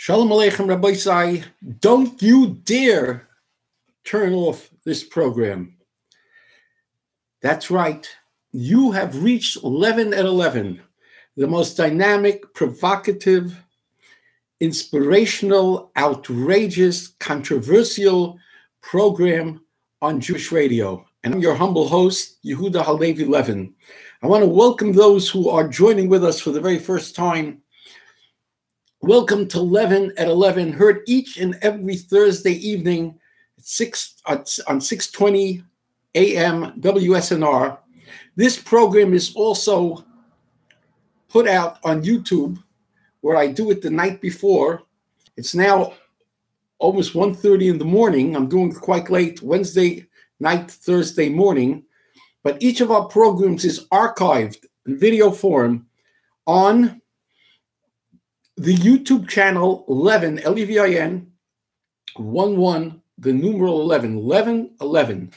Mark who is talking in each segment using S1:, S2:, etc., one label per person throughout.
S1: Shalom Aleichem, Rabbi Sai. Don't you dare turn off this program. That's right. You have reached 11 at 11, the most dynamic, provocative, inspirational, outrageous, controversial program on Jewish radio. And I'm your humble host, Yehuda Halevi Levin. I want to welcome those who are joining with us for the very first time. Welcome to 11 at 11, heard each and every Thursday evening at on 6:20 a.m. WSNR. This program is also put out on YouTube, where I do it the night before. It's now almost 1:30 in the morning. I'm doing it quite late, Wednesday night, Thursday morning. But each of our programs is archived in video form on the YouTube channel 11, L-E-V-I-N, 11, the numeral 11, 11.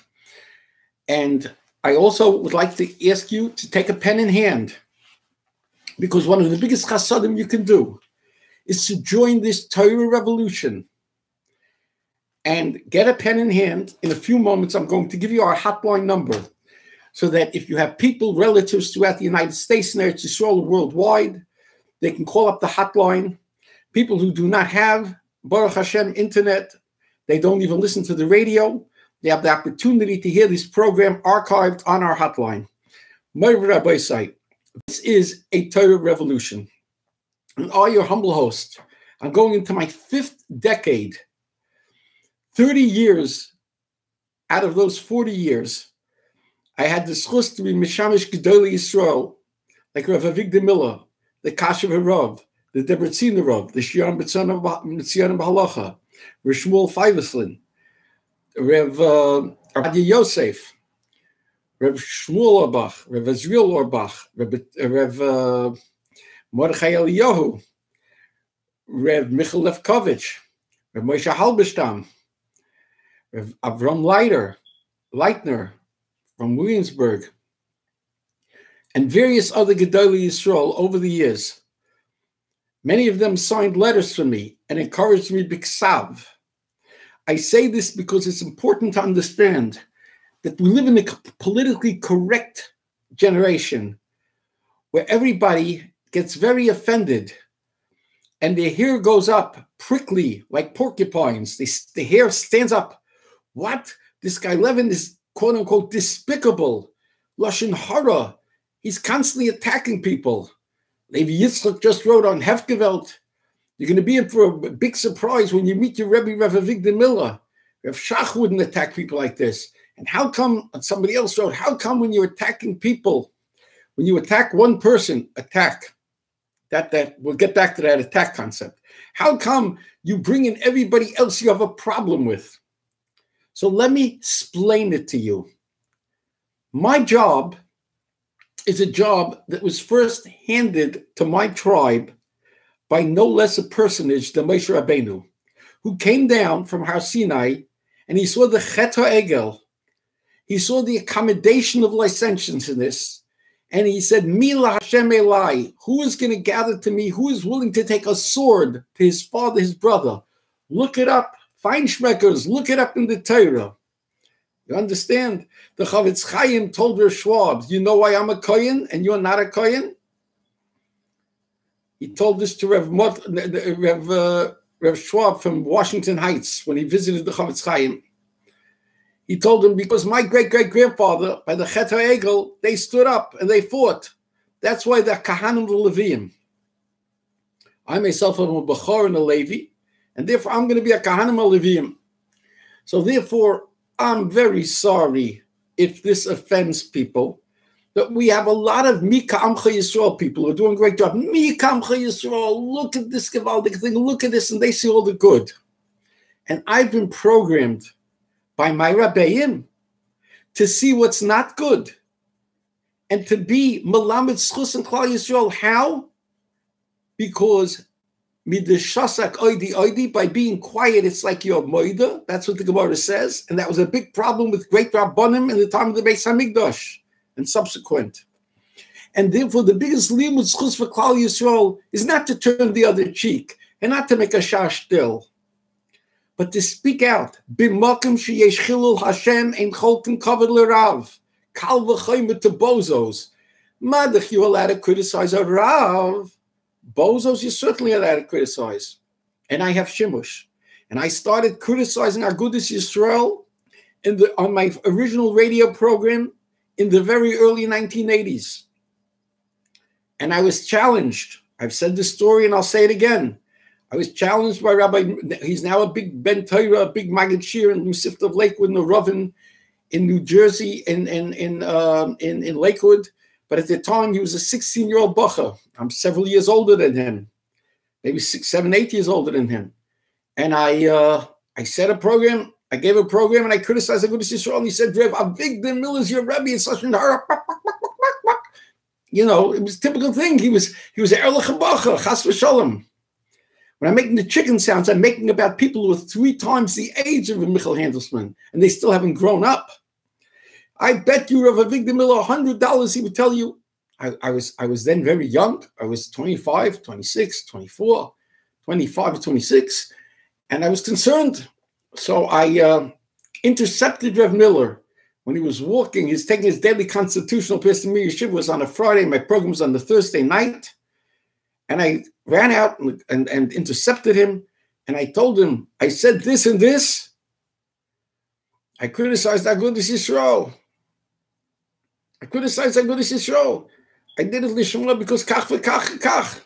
S1: And I also would like to ask you to take a pen in hand, because one of the biggest chasadim you can do is to join this Torah revolution. And get a pen in hand. In a few moments, I'm going to give you our hotline number, so that if you have people, relatives throughout the United States and Eretz Yisrael worldwide, they can call up the hotline. People who do not have, Baruch Hashem, internet, they don't even listen to the radio, they have the opportunity to hear this program archived on our hotline. Rabbi Sai, this is a Torah revolution. And I'm your humble host. I'm going into my 5th decade. 30 years out of those 40 years, I had the zchus to be Mishamish Gedolei Yisrael, like Rav Avigdor Miller, the Kasher Rav, the Debretziner Rav, the Shion Mitzion B'Halacha, Rav Shmuel Feiveslin, Rav Adi Yosef, Rav Shmuel Orbach, Rav Azriel Orbach, Rav Mordechai Eliyahu, Rav Michael Levkovich, Rav Moshe Halberstam, Rav Avram Leitner from Williamsburg, and various other Gedolei Yisrael over the years. Many of them signed letters for me and encouraged me b'ksav. I say this because it's important to understand that we live in a politically correct generation where everybody gets very offended and their hair goes up prickly like porcupines. The hair stands up. What? This guy Levin is quote unquote despicable. Lashon hara. He's constantly attacking people. Levi Yitzchak just wrote on Hefgewelt, you're going to be in for a big surprise when you meet your Rebbe, Rav Avigdor Miller. Rav Shach wouldn't attack people like this. And how come, somebody else wrote, how come when you're attacking people, when you attack one person, that we'll get back to that attack concept. How come you bring in everybody else you have a problem with? So let me explain it to you. My job is a job that was first handed to my tribe by no less a personage than Moshe Rabbeinu, who came down from Har Sinai and he saw the Chet HaEgel. He saw the accommodation of licentiousness, and he said, Mila Hashem Elai, who is going to gather to me? Who is willing to take a sword to his father, his brother? Look it up, Feinschmeckers, look it up in the Torah. You understand? The Chavetz Chaim told Rav Schwab, you know why I'm a Kohen and you're not a Kohen? He told this to Rav Schwab from Washington Heights when he visited the Chavetz Chaim. He told him, because my great-great-grandfather, by the Chet HaEgel, they stood up and they fought. That's why they're Kahanim the Leviim. I myself am a Bechor and a Levi, and therefore I'm going to be a Kahanim Leviim. So therefore, I'm very sorry if this offends people, that we have a lot of Mika Amcha Yisrael people who are doing a great job. Mika Amcha Yisrael, look at this gewaldic thing, look at this, and they see all the good. And I've been programmed by my Rabbeim to see what's not good and to be Melamed Zchus and Klal Yisrael. How? Because Midashasak oidi, by being quiet, it's like you're moida. That's what the Gemara says. And that was a big problem with great Rabbanim in the time of the Beis HaMikdash and subsequent. And therefore, the biggest limud zchus for Klal Yisrael is not to turn the other cheek. and not to make a shah still, but to speak out. B'makom sheyesh chilul Hashem ein cholken kavod l'Rav. Kal v'choyim to bozos. Madach, you're allowed to criticize a Rav. Bozos, you're certainly allowed to criticize. And I have shimush. And I started criticizing Aguda'S Yisrael on my original radio program in the very early 1980s. And I was challenged. I've said this story and I'll say it again. I was challenged by Rabbi, he's now a big Ben Torah, a big Maggid Shir in Musif of Lakewood, in the Rovin, in New Jersey, in Lakewood. But at the time, he was a 16-year-old bacher. I'm several years older than him, maybe 6, 7, 8 years older than him. And I set a program. I gave a program, and I criticized Aguda'S Yisrael. And he said, "Rev, Avigdor Miller's your Rebbe." And such and you know, it was a typical thing. He was an erlich bacher, chas v'shalom. When I'm making the chicken sounds, I'm making about people who are 3 times the age of a Michael Handelsman, and they still haven't grown up. I bet you, Rav Avigdor Miller, $100, he would tell you. I was then very young. I was 25, 26, 24, 25 or 26, and I was concerned. So I intercepted Rev Miller when he was walking. He's taking his daily constitutional Pesach Yeshiva was on a Friday. My program was on the Thursday night. And I ran out and intercepted him. And I told him, I said this and this. I criticized Aguda'S Yisrael. I criticized Aguda'S Yisrael. I did it l'shema because kach v'kach kach.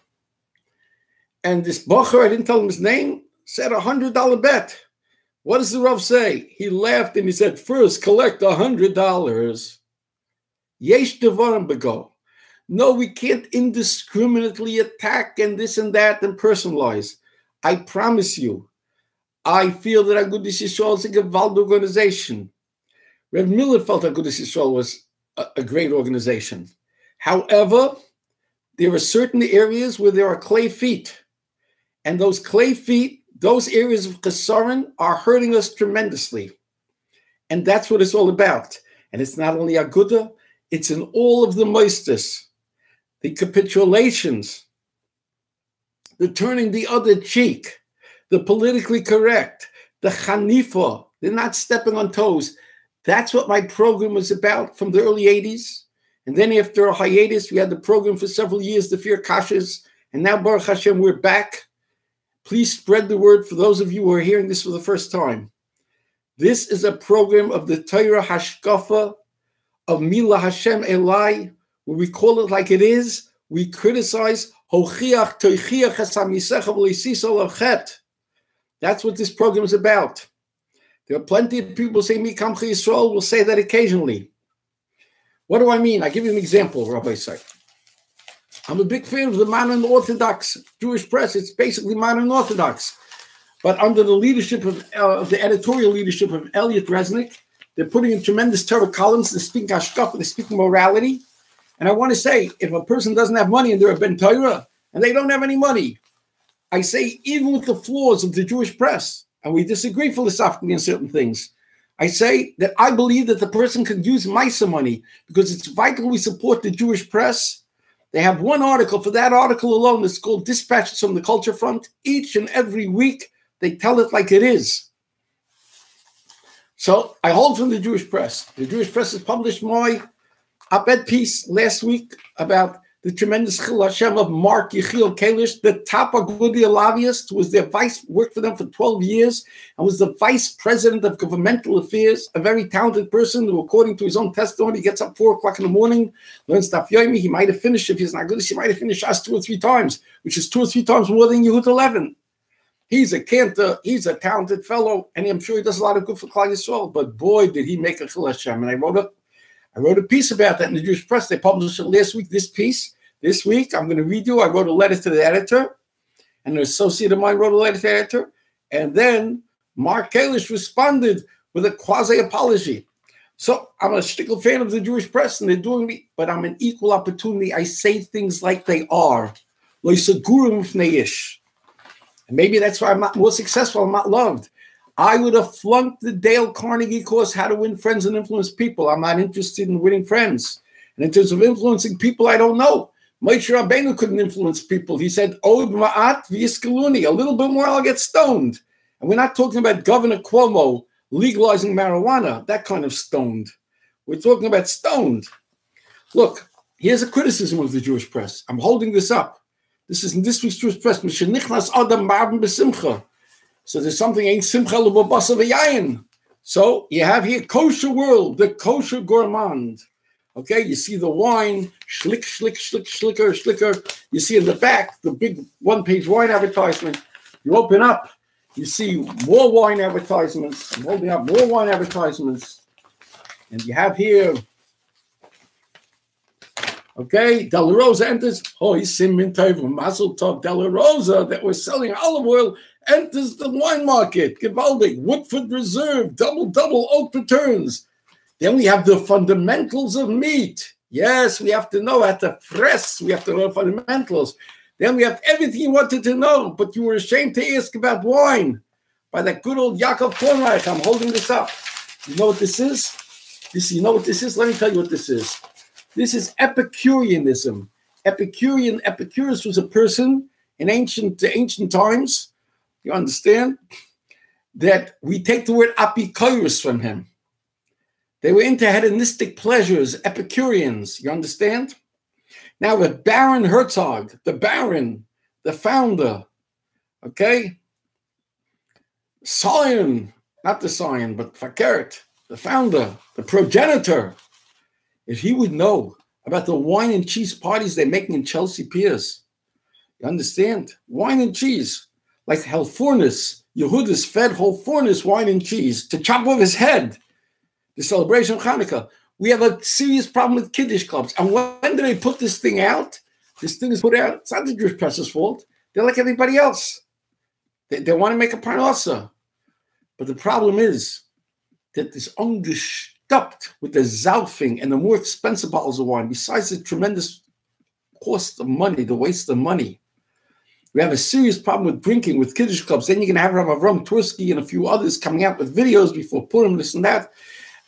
S1: And this bacher, I didn't tell him his name, said $100 bet. What does the Rav say? He laughed and he said, first collect $100. Yesh devarim bego. No, we can't indiscriminately attack and this and that and personalize. I promise you, I feel that Aguda'S Yisrael is a gewaldig organization. Rev Miller felt Aguda'S Yisrael was a great organization. However, there are certain areas where there are clay feet. And those clay feet, those areas of chesaron are hurting us tremendously. And that's what it's all about. And it's not only Aguda, it's in all of the moistus. The capitulations, the turning the other cheek, the politically correct, the chanifa, they're not stepping on toes. That's what my program was about from the early 80s. And then after a hiatus, we had the program for several years, the Fear Kashas. And now, Baruch Hashem, we're back. Please spread the word for those of you who are hearing this for the first time. This is a program of the Torah Hashkafa, of Mila Hashem Elai, where we call it like it is. We criticize. That's what this program is about. There are plenty of people saying Mi Kamcha Yisrael will say that occasionally. What do I mean? I give you an example, Rabbi Say. I'm a big fan of the modern Orthodox Jewish press. It's basically modern Orthodox. But under the leadership of the editorial leadership of Elliot Resnick, they're putting in tremendous Torah columns. They're speaking hashkafa, they're speaking morality. And I want to say, if a person doesn't have money and they're a Ben Torah and they don't have any money, I say, even with the flaws of the Jewish press, and we disagree philosophically on certain things, I say that I believe that the person can use Misa money because it's vital we support the Jewish press. They have one article. For that article alone, it's called Dispatches from the Culture Front. Each and every week, they tell it like it is. So I hold from the Jewish press. The Jewish press has published my op-ed piece last week about the tremendous Chil Hashem of Mark Yechiel Kalish, the top Agudi lobbyist, who was their worked for them for 12 years, and was the vice president of governmental affairs, a very talented person who, according to his own testimony, gets up 4 o'clock in the morning, learns Daf Yomi. He might have finished, if he's not good, he might have finished us 2 or 3 times, which is 2 or 3 times more than Yehud 11. He's a cantor, he's a talented fellow, and I'm sure he does a lot of good for Klal Yisrael, but boy, did he make a Chil Hashem. And I wrote a piece about that in the Jewish press. They published it last week, this piece. This week, I'm going to read you. I wrote a letter to the editor, and an associate of mine wrote a letter to the editor. And then Mark Kalish responded with a quasi-apology. So I'm a shtickle fan of the Jewish press, and they're doing me, but I'm an equal opportunity. I say things like they are. And maybe that's why I'm not more successful. I'm not loved. I would have flunked the Dale Carnegie course, How to Win Friends and Influence People. I'm not interested in winning friends. And in terms of influencing people, I don't know. Moshe Rabbeinu couldn't influence people. He said, Od ma'at v'yiskaluni, a little bit more, I'll get stoned. And we're not talking about Governor Cuomo legalizing marijuana, that kind of stoned. We're talking about stoned. Look, here's a criticism of the Jewish press. I'm holding this up. This is in this week's Jewish press. So there's something ain't simcha l'babasa v'yayin. So you have here kosher world, the kosher gourmand. Okay, you see the wine, schlick, schlick, schlick, schlicker, schlicker. You see in the back, the big one-page wine advertisement. You open up, you see more wine advertisements. I'm holding up more wine advertisements. And you have here, okay, Della Rosa enters. Hoi Simin Tov Mazel Tov. Della Rosa that was selling olive oil enters the wine market. Gewaldig, Woodford Reserve, double oak returns. Then we have the fundamentals of meat. Yes, we have to know at the press. We have to know fundamentals. Then we have everything you wanted to know, but you were ashamed to ask about wine. By that good old Yaakov Kornreich. I'm holding this up. You know what this is? You know what this is? Let me tell you what this is. This is Epicureanism. Epicurus was a person in ancient times. You understand? That we take the word apikoros from him. They were into hedonistic pleasures, Epicureans. You understand? Now with Baron Herzog, the Baron, the founder, okay? Scion, not the Scion, but Fakert, the founder, the progenitor. If he would know about the wine and cheese parties they're making in Chelsea Piers, you understand? Wine and cheese, like Hellfurnace. Yehuda's fed Hellfurnace wine and cheese to chop off his head. The celebration of Hanukkah. We have a serious problem with Kiddush clubs. And when do they put this thing out? This thing is put out. It's not the Jewish press's fault. They're like everybody else. They want to make a parnasa. But the problem is that this ungestoppt with the Zaufing and the more expensive bottles of wine, besides the tremendous cost of money, the waste of money, we have a serious problem with drinking, with Kiddush clubs. Then you're going to have Avram Tursky and a few others coming out with videos before Purim, this and that.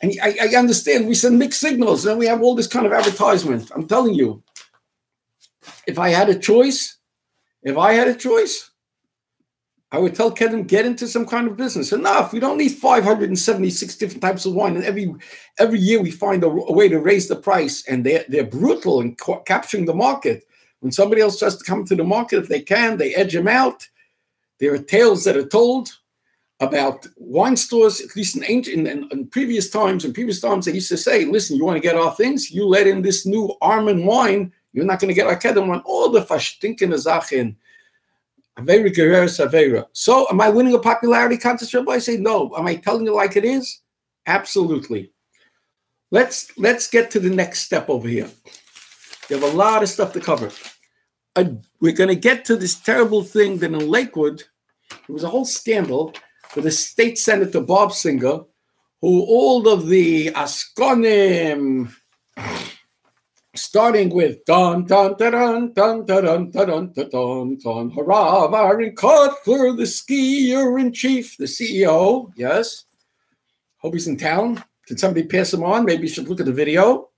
S1: And I understand we send mixed signals and we have all this kind of advertisement. I'm telling you, if I had a choice, I would tell Kedem, get into some kind of business. Enough. We don't need 576 different types of wine. And every year we find a way to raise the price. And they're brutal in capturing the market. When somebody else tries to come to the market, if they can, they edge them out. There are tales that are told about wine stores, at least in previous times. In previous times, they used to say, listen, you want to get our things? You let in this new Arman wine. You're not going to get our Kedem wine. All the fashtinkene Sachen. Avera gereres Avera. So am I winning a popularity contest, Rabbi? I say no. Am I telling you like it is? Absolutely. Let's get to the next step over here. You have a lot of stuff to cover. We're going to get to this terrible thing that in Lakewood, there was a whole scandal with a state senator, Bob Singer, who all of the Askonim, starting with dun dun dun dun dun dun dun dun dun dun hurrah, Aaron Kotler, the skier in chief, the CEO. Yes, hope he's in town. Can somebody pass him on? Maybe you should look at the video.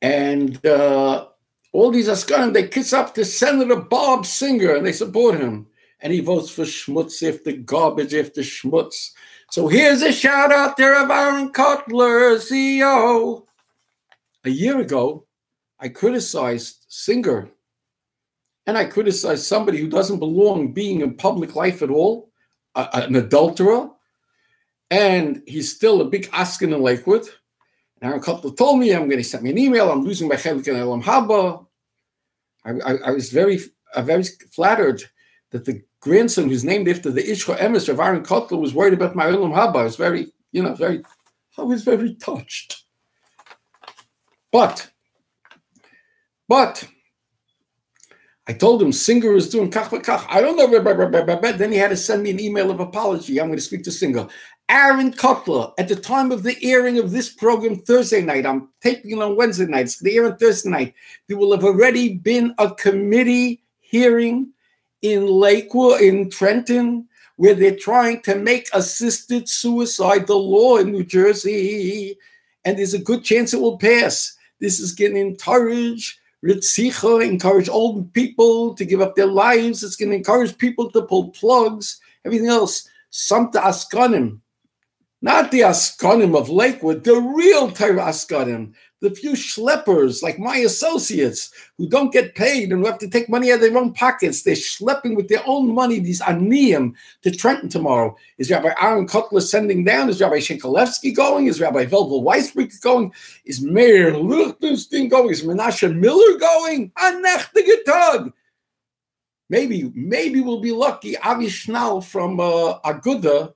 S1: And all these Askanim, they kiss up to Senator Bob Singer and they support him. And he votes for schmutz after garbage after schmutz. So here's a shout out there of Aaron Kotler, CEO. A year ago, I criticized Singer. And I criticized somebody who doesn't belong being in public life at all, an adulterer. And he's still a big Askin in Lakewood. Aaron Kotler told me, I'm going to send me an email. I'm losing my chelik in Elam Haba. I was very flattered that the grandson who's named after the Ishcha Emes of Aaron Kotler was worried about my Elam Haba. I was very touched. But I told him Singer is doing kach v'kach. I don't know. Then he had to send me an email of apology. I'm going to speak to Singer. Aaron Kotler, at the time of the airing of this program Thursday night, I'm taping it on Wednesday night, it's the air on Thursday night, there will have already been a committee hearing in Lakewood, in Trenton, where they're trying to make assisted suicide the law in New Jersey. And there's a good chance it will pass. This is going to encourage Ritzicha, encourage old people to give up their lives. It's going to encourage people to pull plugs, everything else. Some to Askanim. Not the Askanim of Lakewood, the real Torah Askanim, the few schleppers like my associates who don't get paid and who have to take money out of their own pockets. They're schlepping with their own money, these aniyim, to Trenton tomorrow. Is Rabbi Aaron Kotler sending down? Is Rabbi Shenkalevsky going? Is Rabbi Velvel Weisbrich going? Is Meir Lichtenstein going? Is Menashe Miller going? Anechtige Tag. Maybe we'll be lucky. Avi Schnall from Aguda,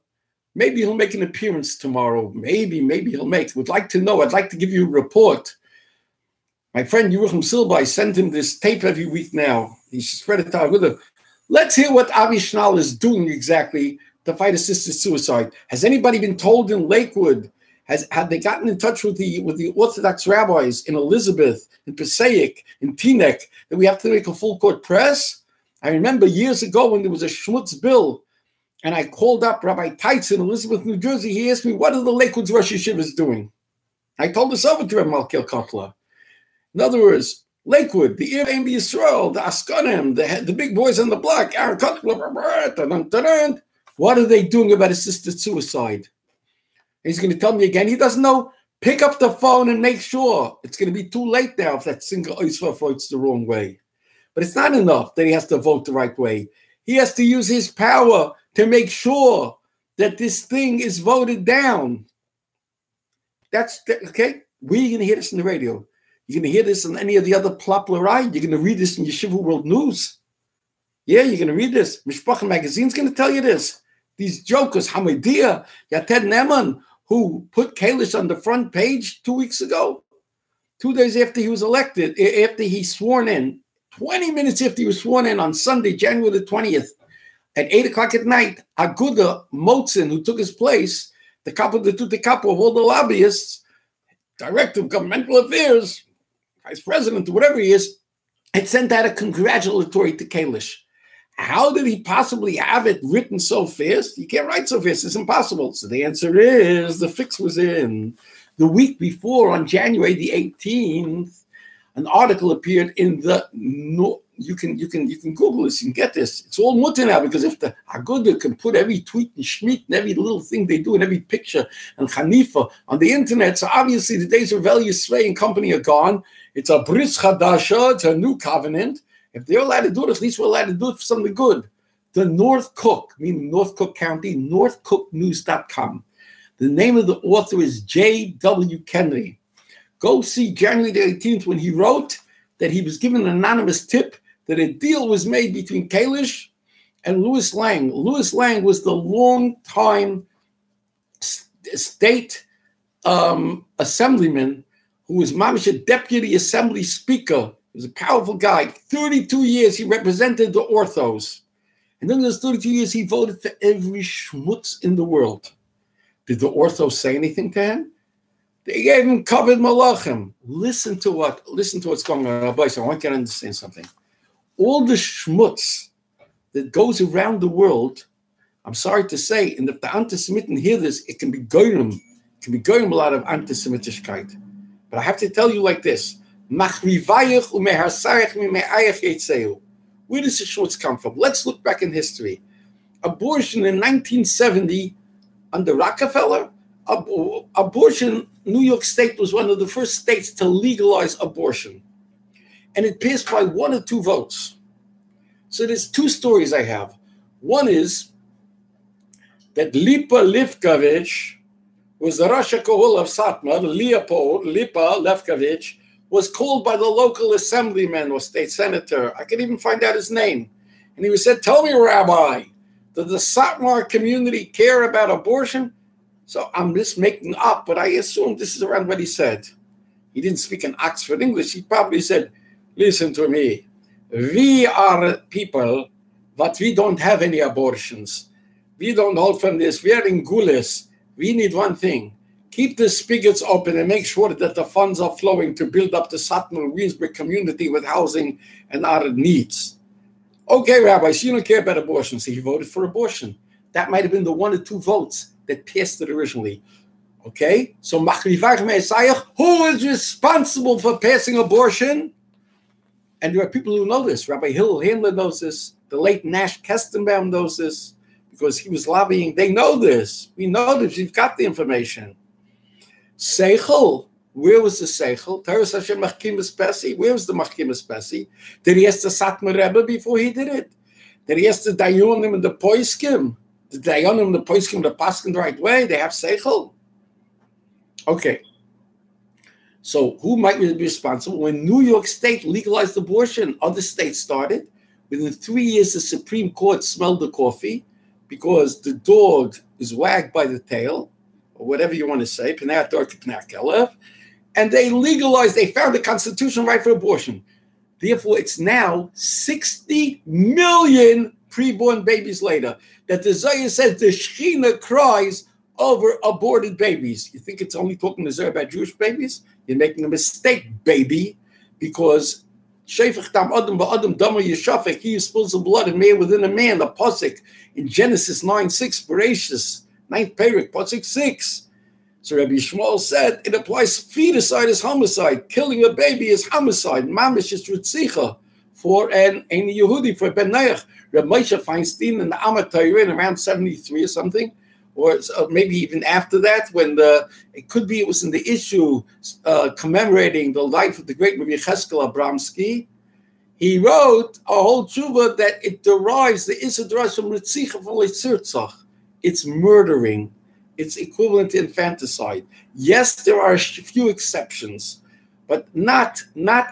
S1: maybe he'll make an appearance tomorrow. Maybe he'll make. Would like to know. I'd like to give you a report. My friend Yerucham Silba, I send him this tape every week now. He should spread it out with him. Let's hear what Avi Schnall is doing exactly to fight assisted suicide. Has anybody been told in Lakewood? Had they gotten in touch with the Orthodox rabbis in Elizabeth, in Passaic, in Teaneck, that we have to make a full court press? I remember years ago when there was a schmutz bill, and I called up Rabbi Teitz in Elizabeth, New Jersey. He asked me, what are the Lakewood's Rosh Yeshivas doing? I told this over to Rabbi Malkiel Kotler. In other words, Lakewood, the Ir Ein Yisrael, the Askanim, the big boys on the block, Aaron Kotler, what are they doing about assisted suicide? And he's going to tell me again, he doesn't know. Pick up the phone and make sure. It's going to be too late now if that single Oisva votes the wrong way. But it's not enough that he has to vote the right way. He has to use his power to make sure that this thing is voted down. That's okay. Where are you going to hear this on the radio? You're going to hear this on any of the other ploplerai? You're going to read this in Yeshiva World News? Yeah, you're going to read this. Mishpacha magazine's going to tell you this. These jokers, Hamadia, Yated Neman, who put Kalish on the front page 2 weeks ago, 2 days after he was elected, after he sworn in, 20 minutes after he was sworn in on Sunday, January the 20th, at 8 o'clock at night, Aguda Motzen, who took his place, the capo of all the lobbyists, director of governmental affairs, vice president, or whatever he is, had sent out a congratulatory to Kalish. How did he possibly have it written so fast? You can't write so fast. It's impossible. So the answer is the fix was in. The week before, on January the 18th, an article appeared in the you can Google this, you can get this. It's all mutter now, because if the Aguda can put every tweet and schmeat and every little thing they do and every picture and Hanifa on the internet, so obviously the days of Vel Yisrael and company are gone. It's a Bris Chadasha, it's a new covenant. If they're allowed to do it, at least we're allowed to do it for something good. The North Cook, meaning North Cook County, northcooknews.com. The name of the author is J.W. Kennedy. Go see January the 18th when he wrote that he was given an anonymous tip that a deal was made between Kalish and Louis Lang. Louis Lang was the long-time state assemblyman who was mamish a deputy assembly speaker. He was a powerful guy. 32 years he represented the Orthos. And then those 32 years he voted for every schmutz in the world. Did the Orthos say anything to him? They gave him covered malachim. Listen to what's going on. Rabbi, so I want you to understand something. All the schmutz that goes around the world, I'm sorry to say, and if the anti-Semitic hear this, it can be goyim. It can be goyim a lot of anti-Semitickeit. But I have to tell you like this. Where does the schmutz come from? Let's look back in history. Abortion in 1970 under Rockefeller, abortion, New York State was one of the first states to legalize abortion. And it passed by 1 or 2 votes. So there's 2 stories I have. One is that Lipa Levkovich was the Rosh Kahul of Satmar. Lipa Levkovich was called by the local assemblyman or state senator. I can even find out his name. And he said, tell me, Rabbi, does the Satmar community care about abortion? So I'm just making up, but I assume this is around what he said. He didn't speak in Oxford English. He probably said, listen to me. We are people, but we don't have any abortions. We don't hold from this. We are in Gules. We need one thing. Keep the spigots open and make sure that the funds are flowing to build up the Satmar-Williamsburg community with housing and other needs. Okay, Rabbi, so you don't care about abortion, so he voted for abortion. That might have been the 1 or 2 votes that passed it originally. Okay, so who is responsible for passing abortion? And there are people who know this. Rabbi Hillel Handler knows this. The late Nash Kestenbaum knows this because he was lobbying. They know this. We know this. We've got the information. Seichel. Where was the Seichel? Teres Hashem Machkimas Pesi. Where was the Machkimas Pesi? Did he ask the Satmar Rebbe before he did it? Did he ask the Dayanim and the Poiskim? The Dayanim and the Poiskim, the Paskin the right way? They have Seichel. Okay. So who might be responsible? When New York State legalized abortion, other states started. Within 3 years, the Supreme Court smelled the coffee because the dog is wagged by the tail, or whatever you want to say, Pnei Dor Pnei Kelev, and they legalized, they found a constitutional right for abortion. Therefore, it's now 60 million preborn babies later that the Zohar says the Shechina cries over aborted babies. You think it's only talking to Zohar about Jewish babies? You're making a mistake, baby, because Shefach Dam Adam Ba'Adam Dama Yeshafek, he who spills the blood of man within a man, the Pasuk in Genesis 9:6, Bereshis, 9th Perek, Pasuk 6. So Rabbi Shmuel said it applies feticide is homicide, killing a baby is homicide, mamish is ritzicha for an Yehudi, for Ben Neach. Rabbi Moshe Feinstein in the Amat Torah in around 73 or something, or maybe even after that, when it was in the issue commemorating the life of the great Rabbi Yecheskel Abramsky, he wrote a whole tshuva that it derives, the Issa derives from Ritzicha, from Leitzirtzach. It's murdering. It's equivalent to infanticide. Yes, there are a few exceptions, but not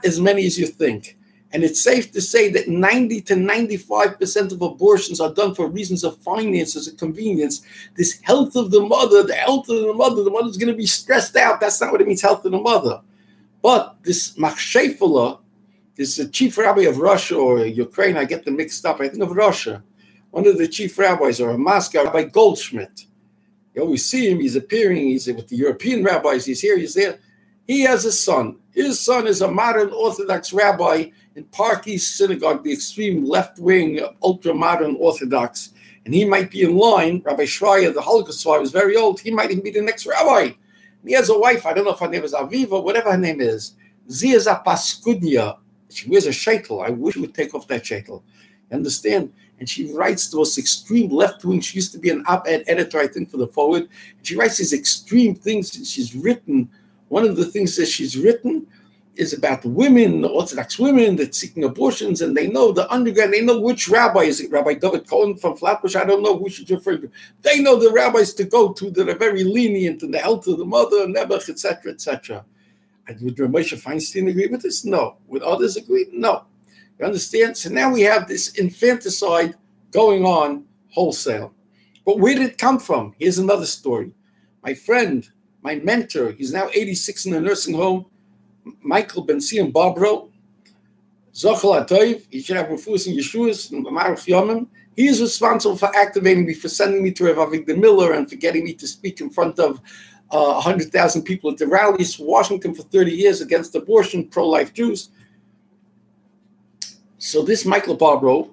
S1: as many as you think. And it's safe to say that 90 to 95% of abortions are done for reasons of finances and convenience. This health of the mother, the mother's going to be stressed out. That's not what it means, health of the mother. But this Shameful, this is the chief rabbi of Russia or Ukraine, I get them mixed up, I think of Russia. One of the chief rabbis, or a Moscow, Rabbi Goldschmidt. You always see him, he's appearing, he's with the European rabbis, he's here, he's there. He has a son. His son is a modern Orthodox rabbi in Park East Synagogue, the extreme left-wing, ultra-modern Orthodox. And he might be in line. Rabbi Shreya, the Holocaust survivor, is very old. He might even be the next rabbi. And he has a wife. I don't know if her name is Aviva, whatever her name is. Zia Zapaskudnia. She wears a shaitel. I wish she would take off that shaitel. You understand? And she writes those extreme left-wing. She used to be an op-ed editor, I think, for the Forward. And she writes these extreme things. And she's written. One of the things that she's written is about women, the Orthodox women that's seeking abortions, and they know the underground, they know which rabbi. Is it Rabbi David Cohen from Flatbush? I don't know who she's referring to. They know the rabbis to go to that are very lenient in the health of the mother, Nebuch, etc., etc. Would Moshe Feinstein agree with this? No. Would others agree? No. You understand? So now we have this infanticide going on wholesale. But where did it come from? Here's another story. My friend, my mentor, he's now 86 in a nursing home, Michael Ben-Sion Barbro, Zochel HaToiv, he should have Rufus and Yeshuas, and Marach Yomim. He is responsible for activating me, for sending me to Rav Avigdor Miller, and for getting me to speak in front of 100,000 people at the rallies, Washington for 30 years against abortion, pro-life Jews. So this Michael Barbro,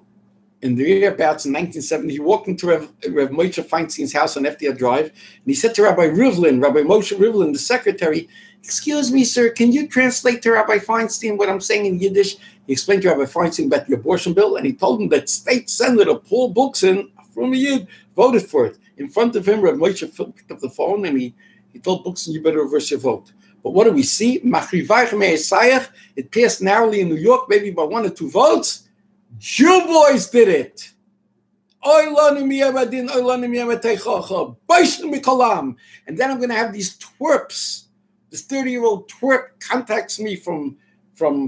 S1: in the year-abouts in 1970, he walked into Rav Moshe Feinstein's house on FDR Drive, and he said to Rabbi Rivlin, Rabbi Moshe Rivlin, the secretary, "Excuse me, sir, can you translate to Rabbi Feinstein what I'm saying in Yiddish?" He explained to Rabbi Feinstein about the abortion bill, and he told him that State Senator Paul Buxton from a Yid voted for it. In front of him, Rabbi Moshe picked up the phone, and he told Buxton, "You better reverse your vote." But what do we see? It passed narrowly in New York, maybe by 1 or 2 votes. Jew boys did it. And then I'm going to have these twerps. This 30-year-old twerp contacts me from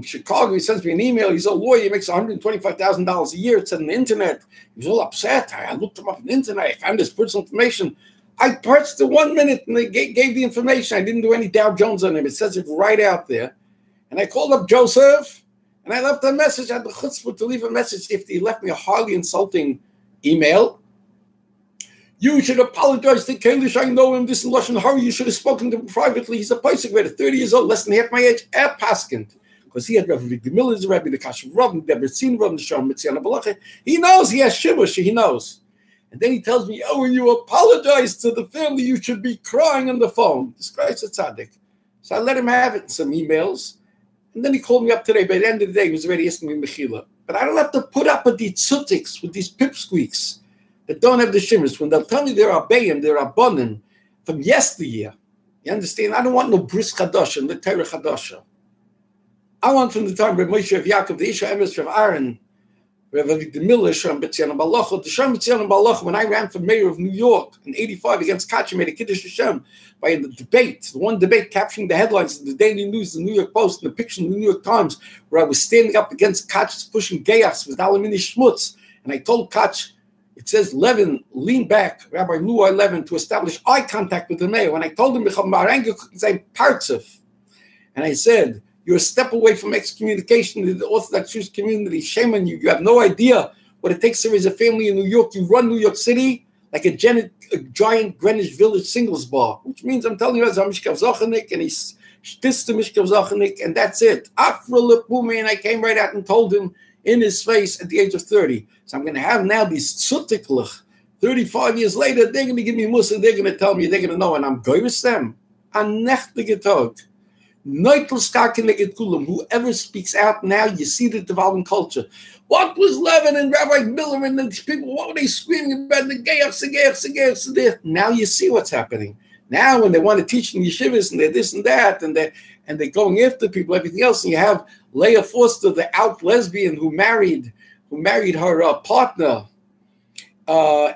S1: Chicago. He sends me an email. He's a lawyer. He makes $125,000 a year. It's on the internet. He was all upset. I looked him up on the internet. I found his personal information. I parsed it 1 minute and they gave the information. I didn't do any Dow Jones on him. It says it right out there. And I called up Joseph. And I left a message. I had the chutzpah to leave a message if he left me a highly insulting email. "You should apologize to Kalish. I know him. This in Lashon Hara. You should have spoken to him privately. He's a Pesach grader, 30 years old, less than half my age, at Paskint." Because he had Rav Avigdor Miller, the Rabbi, the Kasher Rav, the Debretzin Rav, the Shalom Mitziana Balacha. He knows he has Shibush. He knows. And then he tells me, oh, when you apologize to the family, you should be crying on the phone. This guy's a tzaddik. So I let him have it in some emails. And then he called me up today. By the end of the day, he was already asking me mechila. But I don't have to put up with these tzutiks, with these pipsqueaks that don't have the shimmers. When they'll tell me they're abayim, they're abonim from yesteryear. You understand? I don't want no bris chadasha and the Torah chadasha. I want from the time of Moshe of Yaakov, the Isha Emes of Aaron, the Miller, Shem B'tzion Balacha, the Shem B'tzion Balacha, when I ran for mayor of New York in '85 against Kachi, made a Kiddush Hashem by the debate, the one debate capturing the headlines of the Daily News, the New York Post, and the picture in the New York Times, where I was standing up against Kachi's pushing Gayas with Alamini Schmutz. And I told Kach, it says, Levin, lean back, Rabbi Luai Levin, to establish eye contact with the mayor. When I told him, and I said, you're a step away from excommunication in the Orthodox Jewish community. Shame on you. You have no idea what it takes to raise a family in New York. You run New York City like a giant Greenwich Village singles bar, which means I'm telling you, as I'm Mishkav Zachanik, and he's shtist to Mishkav Zachanik, and that's it. Afra Lepumi, and I came right out and told him in his face at the age of 30. So I'm going to have now these tzutiklich. 35 years later, they're going to give me musa, they're going to tell me, they're going to know, and I'm going with them. Anechtige Tod. Whoever speaks out now, you see the developing culture. What was Levin and Rabbi Miller and these people? What were they screaming about? The gayach. Now you see what's happening. Now when they want to teach in yeshivas and they're this and that, and they're going after people, everything else, and you have Leah Foster, the out lesbian who married her partner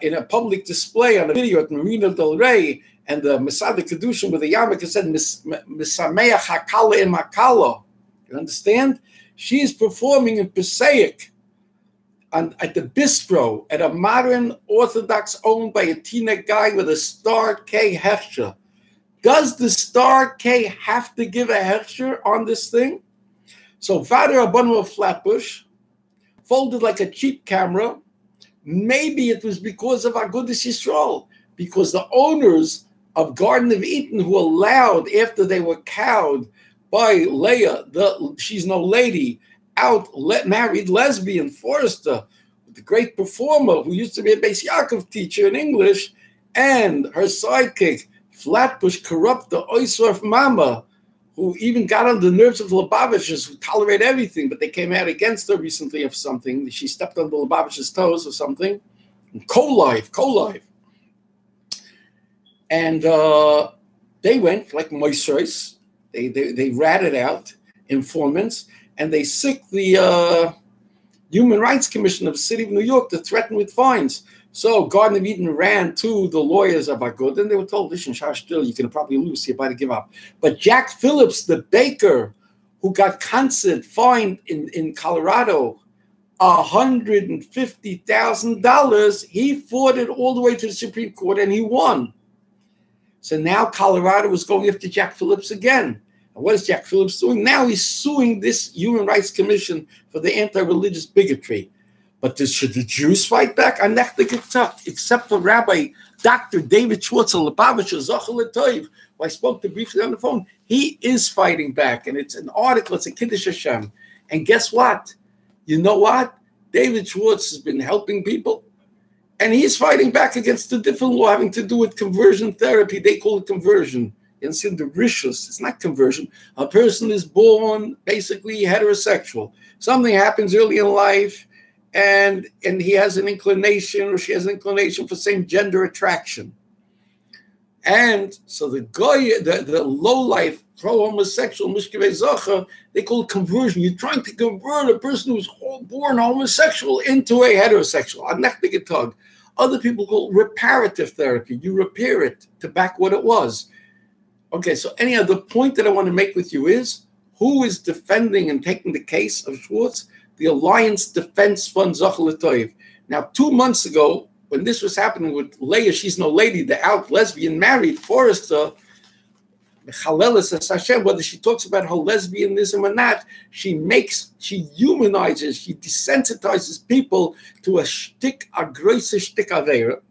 S1: in a public display on a video at Marina Del Rey. And the Masada Kedushin with the yarmulke said, Misameach Hakala in Makala. You understand? She's performing in Passaic at the bistro at a modern Orthodox owned by a Tina guy with a star K hechsher. Does the star K have to give a hechsher on this thing? So Vader Abanu of Flatbush folded like a cheap camera. Maybe it was because of Aguda'S Yisrael, because the owners of Garden of Eden, who allowed, after they were cowed by Leah, she's no lady, married lesbian Forrester, the great performer who used to be a Beis Yaakov teacher in English, and her sidekick, Flatbush corrupt the Oisraf Mama, who even got on the nerves of Lubavitchers, who tolerate everything, but they came out against her recently of something. She stepped on the Lubavitchers' toes or something. Co-live. And they went like moisturize. They ratted out informants, and they sicked the Human Rights Commission of the City of New York to threaten with fines. So Garden of Eden ran to the lawyers of Agud, and they were told, listen, still, you can probably lose, so you better give up. But Jack Phillips, the baker, who got concert fined in Colorado, $150,000, he fought it all the way to the Supreme Court, and he won. So now Colorado is going after Jack Phillips again. And what is Jack Phillips doing? Now he's suing this Human Rights Commission for the anti-religious bigotry. But should the Jews fight back? Except for Rabbi Dr. David Schwartz of Lubavitcher, Zachal Toiv, who I spoke to briefly on the phone. He is fighting back. And it's an article, it's a Kiddush Hashem. And guess what? You know what? David Schwartz has been helping people. And he's fighting back against a different law having to do with conversion therapy. They call it conversion. You see, the rishus, it's not conversion. A person is born basically heterosexual. Something happens early in life, and he has an inclination, or she has an inclination for same gender attraction. And so the guy, the low-life, pro-homosexual, mishkevei zacha, they call it conversion. You're trying to convert a person who's born homosexual into a heterosexual. Other people call it reparative therapy. You repair it to back what it was. Okay, so anyhow, the point that I want to make with you is, who is defending and taking the case of Schwartz? The Alliance Defense Fund Zachal Toiv. Now, 2 months ago, when this was happening with Leah, she's no lady, the out lesbian married Forrester, whether she talks about her lesbianism or not, she humanizes, she desensitizes people to a große shtick avera.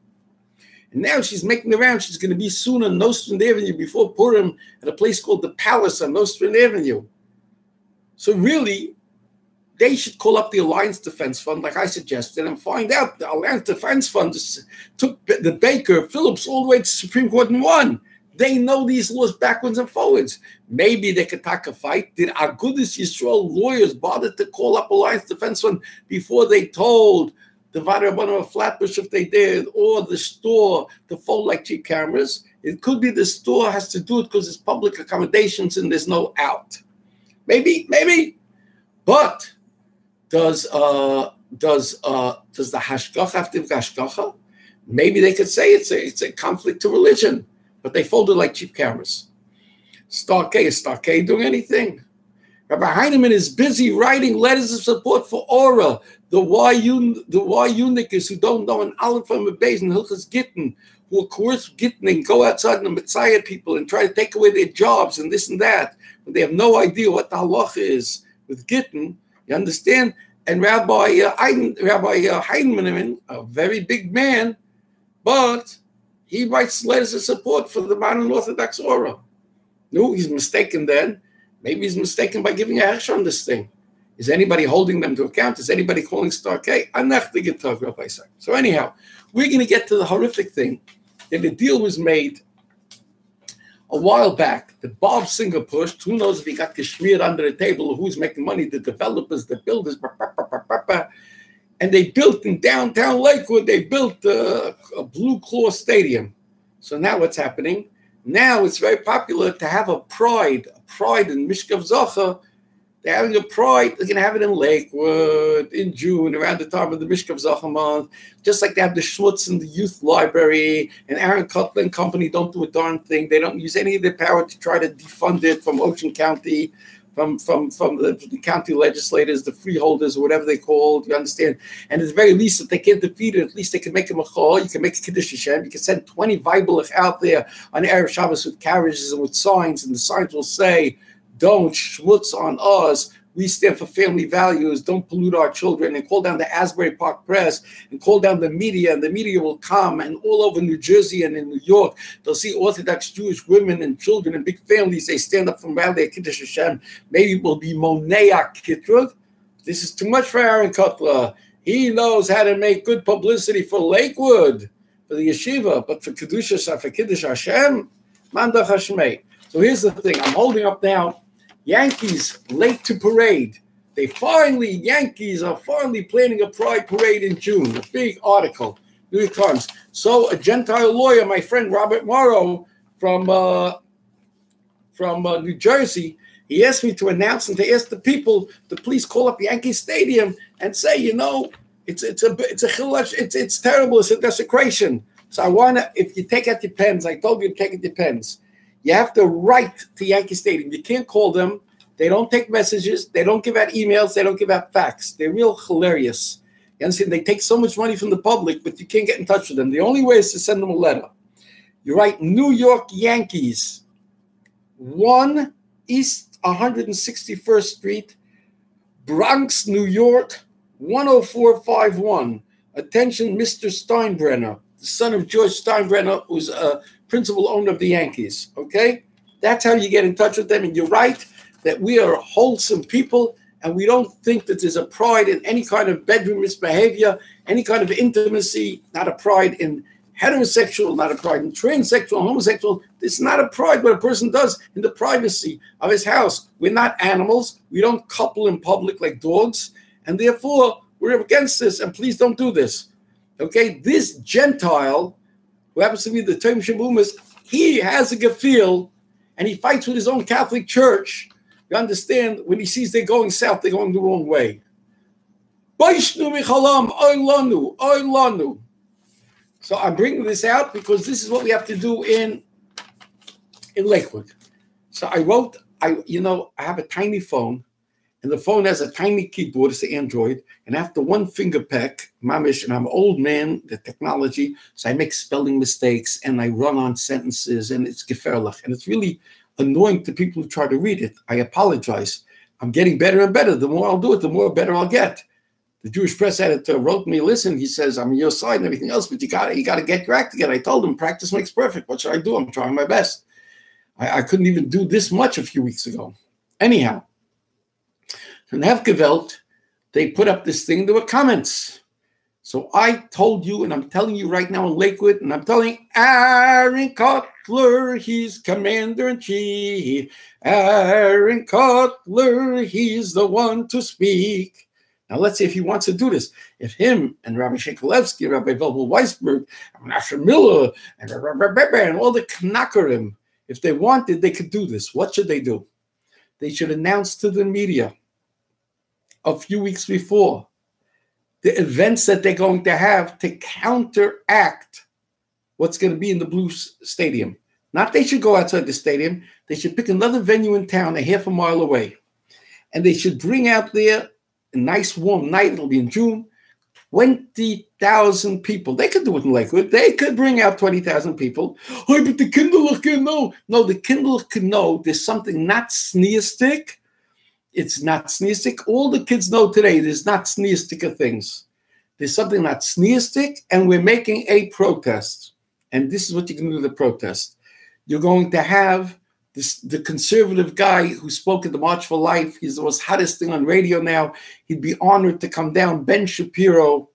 S1: And now she's making the round. She's going to be soon on Nostrand Avenue before Purim at a place called the Palace on Nostrand Avenue. So really, they should call up the Alliance Defense Fund, like I suggested, and find out the Alliance Defense Fund took the Baker Phillips all the way to Supreme Court and won. They know these laws backwards and forwards. Maybe they could take a fight. Did Aguda'S Yisrael lawyers bother to call up Alliance Defense Fund before they told the Vadarabana of Flatbush if they did, or the store to fold like cheap cameras? It could be the store has to do it because it's public accommodations and there's no out. Maybe. But does the hashgacha have to be hashgacha? Maybe they could say it's a conflict to religion, but they fold it like cheap cameras. Star K, is Star K doing anything? Rabbi Heinemann is busy writing letters of support for Aura, the Y eunuchs who don't know an Aleph from a Beis and Hilchas Gittin, who are coerce Gittin and go outside and Messiah people and try to take away their jobs and this and that. But they have no idea what the halacha is with Gittin. You understand? And Rabbi Heinemann, a very big man, but he writes letters of support for the modern Orthodox Aura. No, he's mistaken then. Maybe he's mistaken by giving a hesh on this thing. Is anybody holding them to account? Is anybody calling Star K? So anyhow, we're going to get to the horrific thing that the deal was made a while back that Bob Singer pushed. Who knows if he got geschmiert under the table or who's making money, the developers, the builders, and they built in downtown Lakewood, they built a Blue Claw Stadium. So now what's happening? Now it's very popular to have a pride in Mishkav Zocha. They're having a pride. They're going to have it in Lakewood in June, around the time of the Mishkav Zocha month, just like they have the Schmutz in the youth library, and Aaron Cutler and company don't do a darn thing. They don't use any of their power to try to defund it from Ocean County, from the county legislators, the freeholders, or whatever they called, you understand? And at the very least, if they can't defeat it, at least they can make a machal, you can make a Kiddush Hashem, you can send 20 Vibelach out there on Erev Shabbos with carriages and with signs, and the signs will say, don't schmutz on us, we stand for family values, don't pollute our children, and call down the Asbury Park Press, and call down the media, and the media will come, and all over New Jersey and in New York, they'll see Orthodox Jewish women and children and big families, they stand up from around their Kiddush Hashem. Maybe it will be Moneak Kitrud. This is too much for Aaron Cutler. He knows how to make good publicity for Lakewood, for the yeshiva, but for Kiddush Hashem, Mandach Hashmei. So here's the thing, I'm holding up now Yankees late to parade. Yankees are finally planning a pride parade in June. A big article, New York Times. So a Gentile lawyer, my friend Robert Morrow from New Jersey, he asked me to announce and to ask the people to please call up Yankee Stadium and say, it's terrible, it's a desecration. So I wanna, if you take out your pens, I told you to take out your pens. You have to write to Yankee Stadium. You can't call them. They don't take messages. They don't give out emails. They don't give out fax. They're real hilarious. You understand? They take so much money from the public, but you can't get in touch with them. The only way is to send them a letter. You write New York Yankees, 1 East 161st Street, Bronx, New York, 10451. Attention, Mr. Steinbrenner, the son of George Steinbrenner, who's a principal owner of the Yankees, okay? That's how you get in touch with them. And you're right that we are wholesome people, and we don't think that there's a pride in any kind of bedroom misbehavior, any kind of intimacy, not a pride in heterosexual, not a pride in transsexual, homosexual. It's not a pride what a person does in the privacy of his house. We're not animals. We don't couple in public like dogs, and therefore we're against this, and please don't do this, okay? This Gentile, who happens to be the Teruma Shabumas, he has a gefühl, and he fights with his own Catholic Church. You understand? When he sees they're going south, they're going the wrong way. So I'm bringing this out because this is what we have to do in Lakewood. So I wrote, I have a tiny phone, and the phone has a tiny keyboard. It's an Android, and after one finger peck, mamish, and I'm an old man, the technology, so I make spelling mistakes, and I run on sentences, and it's gefährlich, and it's really annoying to people who try to read it. I apologize. I'm getting better and better. The more I'll do it, the more better I'll get. The Jewish press editor wrote me, listen, he says, I'm on your side and everything else, but you got to get your act together. I told him, practice makes perfect. What should I do? I'm trying my best. I couldn't even do this much a few weeks ago. Anyhow, and Hefgewelt, they put up this thing. There were comments. So I told you, and I'm telling you right now in Lakewood, and I'm telling Aaron Cutler, he's commander-in-chief. Aaron Cutler, he's the one to speak. Now let's see if he wants to do this. If him and Rabbi Shekalevsky, Rabbi Velvel Weisberg, Menashe Miller, and all the Knackerim, if they wanted, they could do this. What should they do? They should announce to the media a few weeks before the events that they're going to have to counteract what's going to be in the Blue Stadium. Not they should go outside the stadium. They should pick another venue in town a half a mile away. And they should bring out there a nice warm night. It'll be in June. 20,000 people. They could do it in Lakewood. They could bring out 20,000 people. Oh, but the Kindler can know. No, the Kindler can know there's something not sneeistic. It's not sneeistic. All the kids know today there's not sneeistic things. There's something not sneeistic, and we're making a protest. And this is what you can do to the protest. You're going to have the conservative guy who spoke at the March for Life. He's the most hottest thing on radio now. He'd be honored to come down. Ben Shapiro,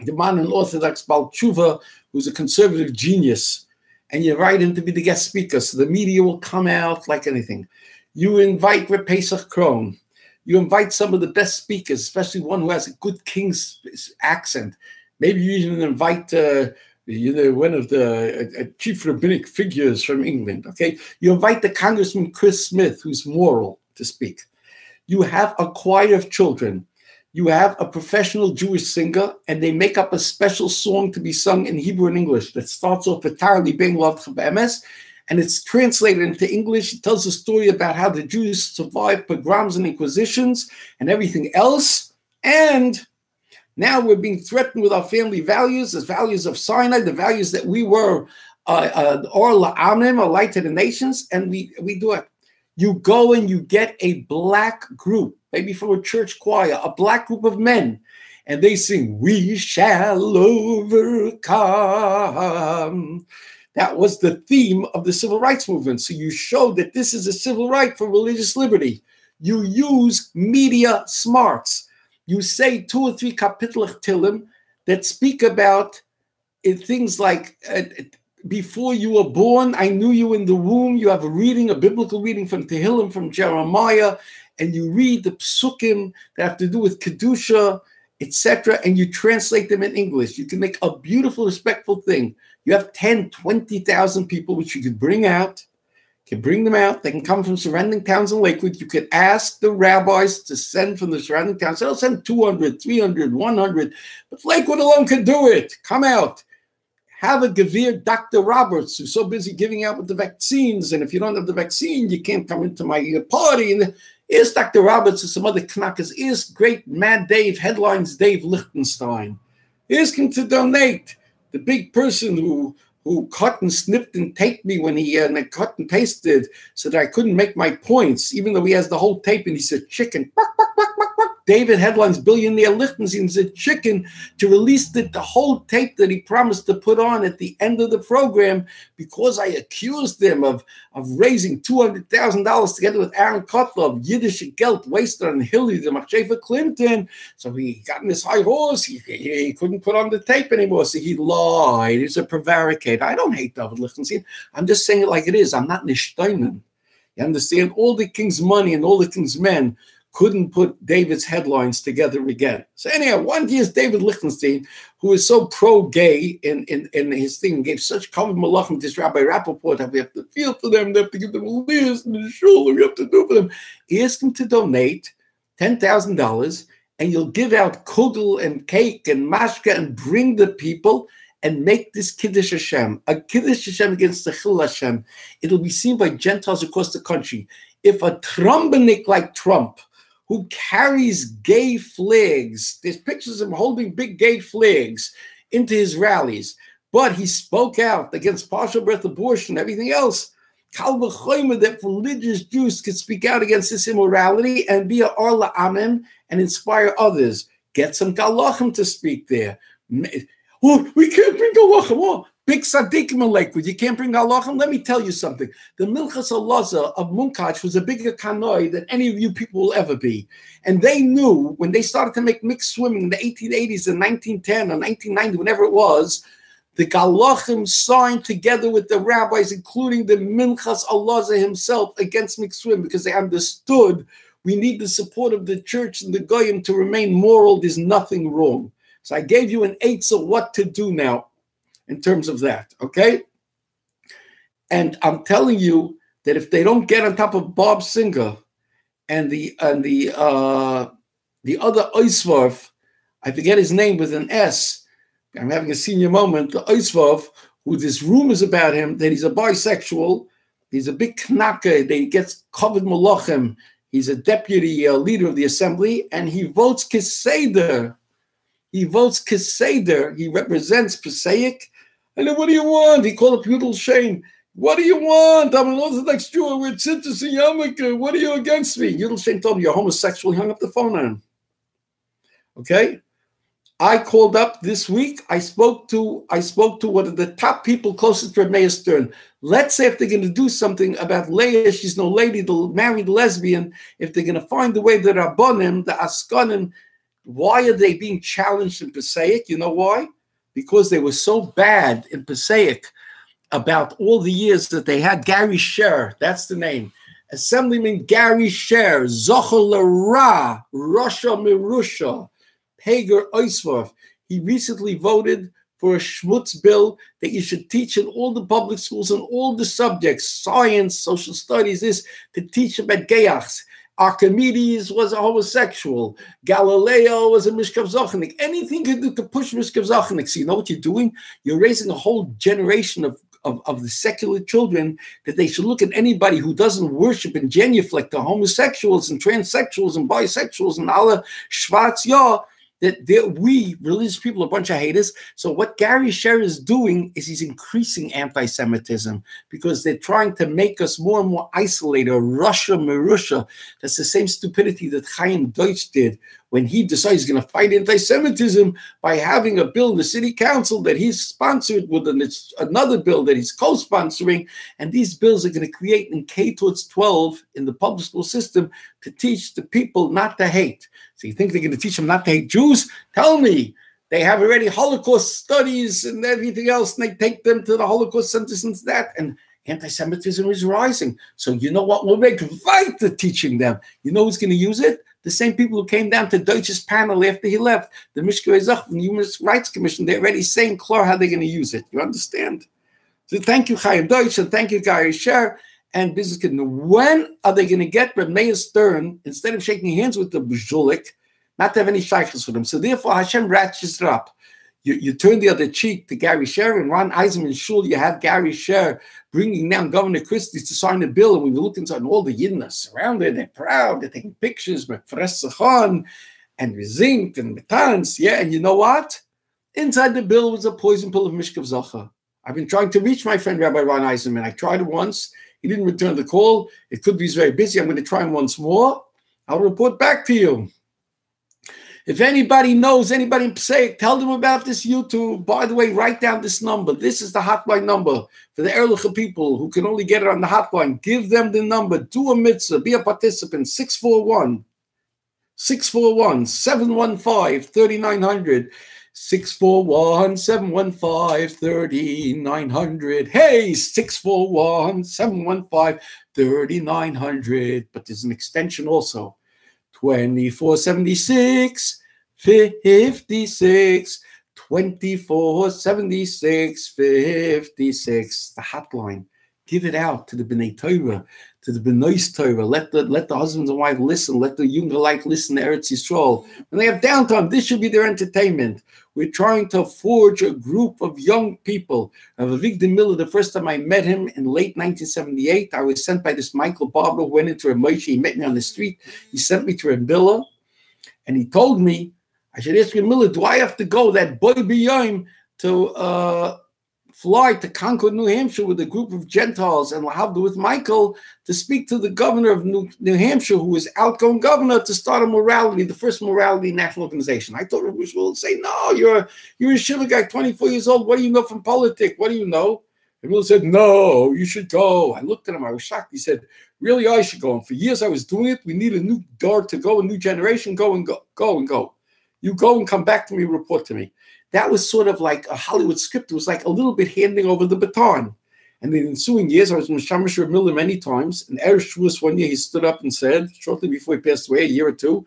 S1: the modern Orthodox Baal Tshuva, who's a conservative genius. And you invite him to be the guest speaker, so the media will come out like anything. You invite Reb Pesach Krohn. You invite some of the best speakers, especially one who has a good King's accent. Maybe you even invite one of the chief rabbinic figures from England, okay? You invite the Congressman Chris Smith, who's moral, to speak. You have a choir of children. You have a professional Jewish singer, and they make up a special song to be sung in Hebrew and English that starts off entirely being Love Chabemes, and it's translated into English. It tells a story about how the Jews survived pogroms and inquisitions and everything else. And now we're being threatened with our family values, the values of Sinai, the values that we were or la'amim, a light to the nations, and we do it. You go and you get a black group, maybe from a church choir, a black group of men, and they sing, "We shall overcome." That was the theme of the civil rights movement. So you show that this is a civil right for religious liberty. You use media smarts. You say 2 or 3 kapitel Tehillim that speak about things like, before you were born, I knew you in the womb. You have a reading, a biblical reading from Tehillim, from Jeremiah, and you read the psukim that have to do with Kedusha, etc., and you translate them in English. You can make a beautiful, respectful thing. You have 10, 20,000 people, which you could bring out. You can bring them out. They can come from surrounding towns in Lakewood. You could ask the rabbis to send from the surrounding towns. They'll send 200, 300, 100. But Lakewood alone can do it. Come out. Have a Gevir Dr. Roberts, who's so busy giving out with the vaccines. And if you don't have the vaccine, you can't come into my party. And here's Dr. Roberts and some other knackers. Here's great Mad Dave, Headlines Dave Lichtenstein. Here's him to donate. The big person who cut and snipped and taped me when he cut and pasted so that I couldn't make my points, even though he has the whole tape and he said chicken. David Headlines billionaire Lichtenstein said chicken to release the whole tape that he promised to put on at the end of the program because I accused him of raising $200,000 together with Aaron Cutler of Yiddish Geld wasted on Hillary, the Machsheva Clinton. So he got in his high horse. He couldn't put on the tape anymore. So he lied. He's a prevaricator. I don't hate David Lichtenstein. I'm just saying it like it is. I'm not Nishtoinen. You understand? All the king's money and all the king's men couldn't put David's headlines together again. So anyhow, one day is David Lichtenstein, who is so pro-gay in his thing, gave such covered malachim to this Rabbi Rappaport that we have to feel for them, we have to give them a list and the shul, we have to do for them. He asked him to donate $10,000, and you'll give out kugel and cake and mashka and bring the people and make this Kiddush Hashem, a Kiddush Hashem against the Chil Hashem. It'll be seen by Gentiles across the country. If a Trumbanik like Trump, who carries gay flags, there's pictures of him holding big gay flags into his rallies, but he spoke out against partial birth abortion and everything else. Kal v'chomer that religious Jews could speak out against this immorality and be a or la'amim and inspire others. Get some galachim to speak there. Oh, we can't bring galachim. Oh, big tzaddikim in Lakewood. You can't bring halachim. Let me tell you something. The Milchas Alaza of Munkach was a bigger kanoi than any of you people will ever be. And they knew when they started to make mixed swimming in the 1880s and 1910 or 1990, whenever it was, the Galachim signed together with the rabbis, including the Minchas Alaza himself, against mixed swimming because they understood we need the support of the church and the goyim to remain moral. There's nothing wrong. So I gave you an eighth of what to do now in terms of that, okay? And I'm telling you that if they don't get on top of Bob Singer and the other Oisvarf, I forget his name with an S, I'm having a senior moment, the Oisvarf, who there's rumors about him that he's a bisexual, he's a big knaka, that he gets covered malachim, he's a deputy leader of the assembly, and he votes Keseder. He votes Keseder. He represents Pesach. And then what do you want? He called up Yudel Shane. What do you want? I'm an Orthodox Jew. We're Tzitzus and Yarmulke. What are you against me? Yudel Shane told me you're homosexual. He hung up the phone on him. Okay? I called up this week. I spoke to one of the top people closest to Reb Stern. Let's say if they're going to do something about Leah, she's no lady, the married lesbian, if they're going to find the way the Rabbonim, the Askanim, why are they being challenged in Pesach? You know why? Because they were so bad in Pesach about all the years that they had. Gary Sher, that's the name. Assemblyman Gary Sher, Zocher Lara, Rasha Mirusha, Hager Oisvarf. He recently voted for a schmutz bill that you should teach in all the public schools on all the subjects, science, social studies, to teach about gayachs. Archimedes was a homosexual. Galileo was a Mishkav Zochanik. Anything you do to push Mishkav Zochanik. So you know what you're doing? You're raising a whole generation of the secular children that they should look at anybody who doesn't worship and genuflect to homosexuals and transsexuals and bisexuals and Allah Schwarz Yah, that we religious people are a bunch of haters. So what Gary Sher is doing is he's increasing anti-Semitism because they're trying to make us more and more isolated. Russia, Marusha. That's the same stupidity that Chaim Deutsch did when he decided he's going to fight anti-Semitism by having a bill in the city council that he's sponsored with another bill that he's co-sponsoring. And these bills are going to create in K towards 12 in the public school system to teach the people not to hate. So you think they're going to teach them not to hate Jews? Tell me. They have already Holocaust studies and everything else, and they take them to the Holocaust centers and that, and anti-Semitism is rising. So you know what? We'll make weiter teaching them. You know who's going to use it? The same people who came down to Deutsch's panel after he left, the Mishkei Zach, the Human Rights Commission. They're already saying clear how they're going to use it. You understand? So thank you, Chaim Deutsch, and thank you, Gary Sher. And business kid, when are they going to get Reb Meir Stern, instead of shaking hands with the B'zhulik, not to have any shaykhs with him? So therefore, Hashem ratchets it up. You turn the other cheek to Gary Sher and Ron Eisenman Shul. You have Gary Sher bringing down Governor Christie to sign a bill. And when you look inside, and all the Yidden are surrounded, they're proud, they're taking pictures with Fressachon and Zinkt and Metans. Yeah, and you know what? Inside the bill was a poison pill of Mishkav Zacha. I've been trying to reach my friend Rabbi Ron Eisenman. I tried it once. He didn't return the call. It could be he's very busy. I'm going to try him once more. I'll report back to you. If anybody knows, anybody in Passaic, tell them about this YouTube. By the way, write down this number. This is the hotline number for the Erlicha people who can only get it on the hotline. Give them the number. Do a mitzvah. Be a participant. 641-715-3900. 641-715-3900. Hey, 641-715-3900. But there's an extension also. 2476 56 2476 56. The hotline. Give it out to the B'nai Torah, to the B'nai Torah. Let the husbands and wives listen. Let the young alike listen to Eretz Yisrael. When they have downtime, this should be their entertainment. We're trying to forge a group of young people. Avigdor Miller, the first time I met him in late 1978, I was sent by this Michael Barber who went into a Moshe. He met me on the street. He sent me to a Miller, and he told me, I should ask Miller, do I have to go that boy b'yom to fly to Concord, New Hampshire with a group of Gentiles and lahavda with Michael to speak to the governor of New Hampshire, who was outgoing governor, to start a morality, the first morality national organization. I thought Rabbi Shmuel would say, no, you're a shiva guy, 24 years old. What do you know from politics? What do you know? And Shmuel said, no, you should go. I looked at him. I was shocked. He said, really, I should go. And for years I was doing it. We need a new guard to go, a new generation. Go and go, go and go. You go and come back to me, report to me. That was sort of like a Hollywood script. It was like a little bit handing over the baton. And in the ensuing years, I was in Mishamish Reb Miller many times. And Erev Shavuos one year, he stood up and said, shortly before he passed away, a year or two,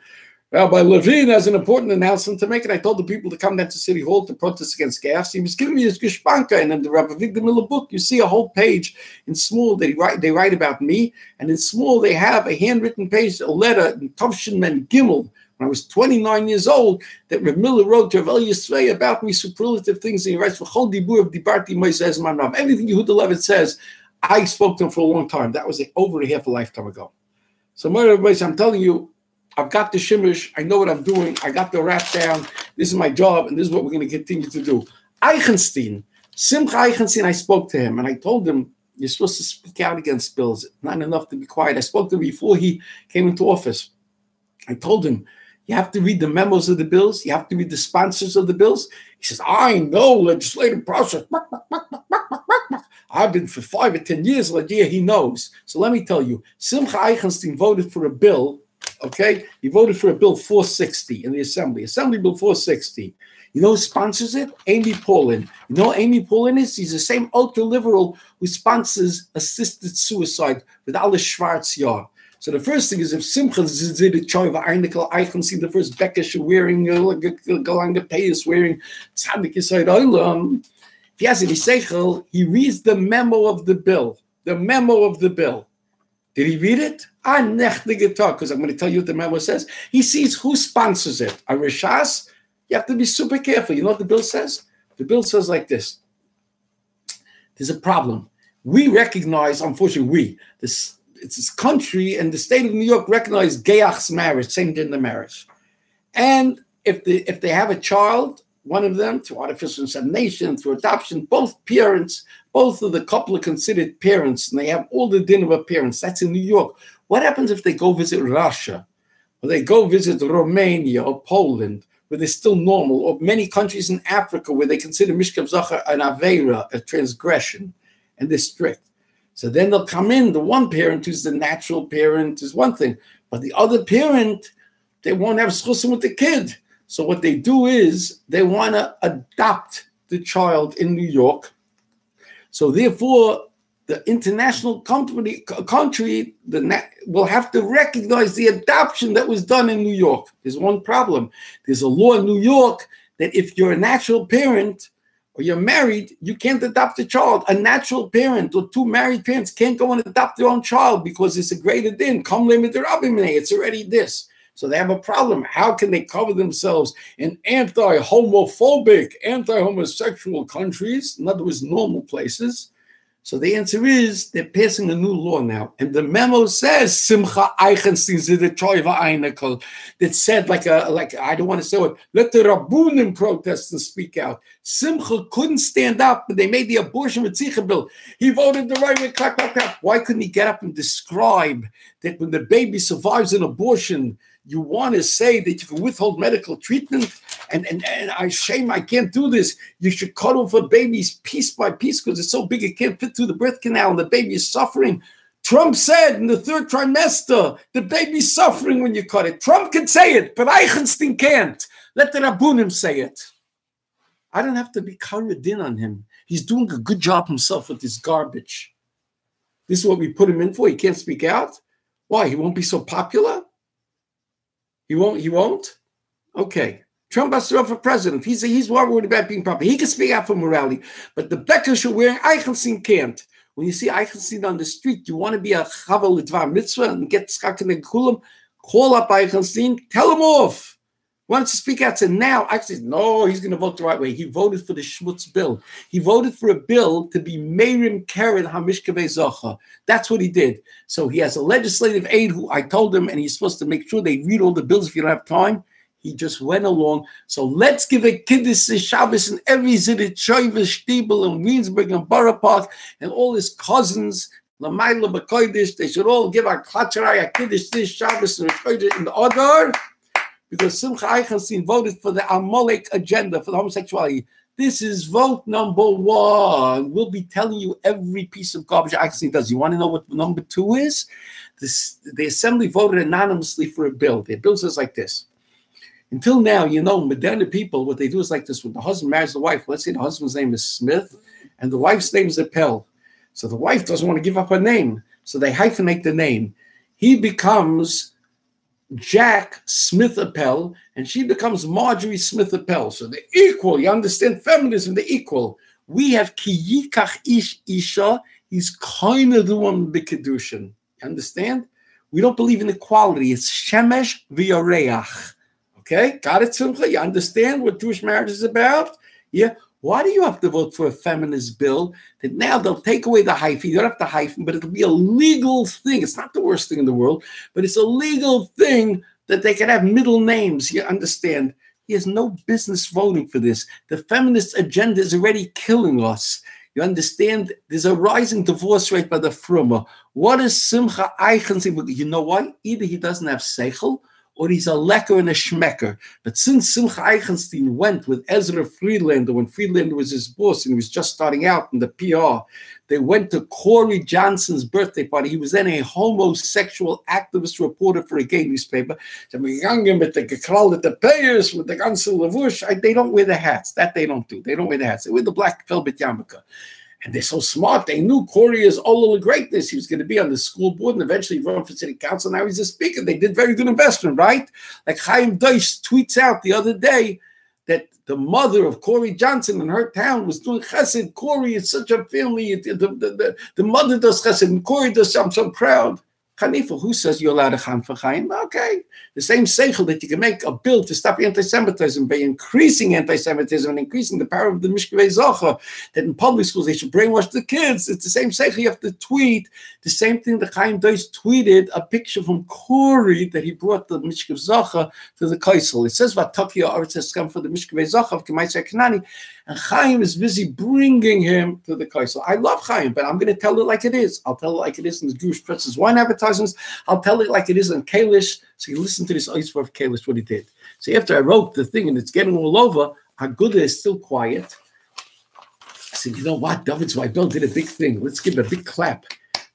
S1: Rabbi Levine has an important announcement to make. And I told the people to come down to City Hall to protest against gas. He was giving me his Geshpanka. And in the Rabbi Victor Miller book, you see a whole page in small. They write about me. And in small, they have a handwritten page, a letter, in Tovshin Men Gimel, when I was 29 years old, that Reb Miller wrote to Rav Eli Yisrael about me, superlative things, and he writes, V'chol dibur of dibarti moisez manav. Everything Yehuda Levitt says, I spoke to him for a long time. That was over half a lifetime ago. So, I'm telling you, I've got the shimish, I know what I'm doing, I got the rap down, this is my job, and this is what we're going to continue to do. Eichenstein, Simcha Eichenstein, I spoke to him, and I told him, you're supposed to speak out against bills, not enough to be quiet. I spoke to him before he came into office. I told him, you have to read the memos of the bills. You have to read the sponsors of the bills. He says, I know legislative process. I've been for 5 or 10 years. Yeah, he knows. So let me tell you, Simcha Eichenstein voted for a bill, okay? He voted for a bill 460 in the Assembly. Assembly Bill 460. You know who sponsors it? Amy Paulin. You know who Amy Paulin is? He's the same ultra-liberal who sponsors assisted suicide with Alice Schwarz-Jahr. So the first thing is, if Simcha did a choiva Einikel Eichenstein, the first Bekesh wearing Galanga Payas wearing Tzaddik Yisrael Olam, if he has any seichel, he reads the memo of the bill. The memo of the bill. Did he read it? Because I'm going to tell you what the memo says. He sees who sponsors it. A Rishas, you have to be super careful. You know what the bill says? The bill says like this. There's a problem. We recognize, unfortunately, it's this country and the state of New York recognize gayach's marriage, same-gender marriage. And if they have a child, one of them, through artificial insemination, through adoption, both parents, both of the couple are considered parents, and they have all the din of a parents. That's in New York. What happens if they go visit Russia, or they go visit Romania or Poland, where they're still normal, or many countries in Africa where they consider Mishkav Zachar an Aveira, a transgression, and they're strict? So then they'll come in, the one parent who's the natural parent is one thing, but the other parent, they won't have schusim with the kid. So what they do is they want to adopt the child in New York. So therefore, the international country will have to recognize the adoption that was done in New York. There's one problem. There's a law in New York that if you're a natural parent, or you're married, you can't adopt a child. A natural parent or two married parents can't go and adopt their own child because it's a greater din. It's already this. So they have a problem. How can they cover themselves in anti-homophobic, anti-homosexual countries? In other words, normal places. So the answer is they're passing a new law now. And the memo says, Simcha Eichenstein zide choiva Einikel. That said, like I don't want to say what, let the Rabbunim protest and speak out. Simcha couldn't stand up, but they made the abortion Ritzicha bill. He voted the right way, clap, clap, clap. Why couldn't he get up and describe that when the baby survives an abortion, you want to say that you can withhold medical treatment, and I can't do this. You should cut off a baby's piece by piece because it's so big it can't fit through the birth canal and the baby is suffering. Trump said in the 3rd trimester, the baby's suffering when you cut it. Trump can say it, but Eichenstein can't. Let the Rabbunim say it. I don't have to be karadin on him. He's doing a good job himself with this garbage. This is what we put him in for. He can't speak out. Why? He won't be so popular? He won't? Okay. Trump has to run for president. He's worried about being popular. He can speak out for morality. But the Beckers are wearing Eichenstein can't. When you see Eichenstein on the street, you want to be a Chavel Lidvar Mitzvah and get Skak in the Kulam, call up Eichenstein, tell him off. Wants to speak out, said now, actually, no, he's going to vote the right way. He voted for the Schmutz bill. He voted for a bill to be Meirim Keren HaMishkavei Zocha. That's what he did. So he has a legislative aide who I told him, and he's supposed to make sure they read all the bills if you don't have time. He just went along. So let's give a Kiddush Shabbos in every Zidit, Shoiva, Stiebel, and Wiensberg, and Borough Park, and all his cousins, Lamayla B'Kodesh. They should all give a Klatcharai, a Kiddush Shabbos, and in the Adar, because Simcha Eichenstein voted for the Amalek agenda for the homosexuality. This is vote number 1. We'll be telling you every piece of garbage Eichenstein does. You want to know what number 2 is? The Assembly voted anonymously for a bill. Their bill says like this. Until now, you know, Medina people, what they do is like this. When the husband marries the wife, let's say the husband's name is Smith, and the wife's name is Appel. So the wife doesn't want to give up her name. So they hyphenate the name. He becomes Jack Smith Appel, and she becomes Marjorie Smith Appel. So they're equal. You understand? Feminism, they're equal. We have Ki Yikach Ish Isha. He's kind of the one b'kedushin. You understand? We don't believe in equality. It's Shemesh v'Yareach. Okay, got it, Simcha? You understand what Jewish marriage is about? Yeah. Why do you have to vote for a feminist bill that now they'll take away the hyphen? You don't have the hyphen, but it'll be a legal thing. It's not the worst thing in the world, but it's a legal thing that they can have middle names. You understand? He has no business voting for this. The feminist agenda is already killing us. You understand? There's a rising divorce rate by the Fruma. What is Simcha Eichenstein? You know why? Either he doesn't have seichel, or he's a lecker and a schmecker. But since Simcha Eichenstein went with Ezra Friedlander, when Friedlander was his boss and he was just starting out in the PR, they went to Corey Johnson's birthday party. He was then a homosexual activist reporter for a gay newspaper. They don't wear the hats. That they don't do. They don't wear the hats. They wear the black velvet yarmulke. And they're so smart. They knew Corey is all of greatness. He was going to be on the school board and eventually run for city council. Now he's a speaker. They did very good investment, right? Like Chaim Deutsch tweets out the other day that the mother of Corey Johnson in her town was doing chesed. Corey is such a family. The mother does chesed and Corey does. I'm so proud. Hanifa, who says you're allowed to cham for Chaim? Okay. The same seichel that you can make a bill to stop anti-Semitism by increasing anti-Semitism and increasing the power of the Mishkevei Zohar, that in public schools they should brainwash the kids. It's the same seichel. You have to tweet the same thing that Chaim Deutsch tweeted, a picture from Corey that he brought the Mishkev Zohar to the Kaisel. It says, Vatakia Aretz has come for the Mishkevei Zohar of Kemaisei Kanani, and Chaim is busy bringing him to the Kaisel. I love Chaim, but I'm going to tell it like it is. I'll tell it like it is in the Jewish Press's wine advertisements. I'll tell it like it is in Kalish. So you listen to this Eisver of Kalish, what he did. So after I wrote the thing and it's getting all over, Aguda'S is still quiet. I said, you know what? David's wife Bill did a big thing. Let's give it a big clap.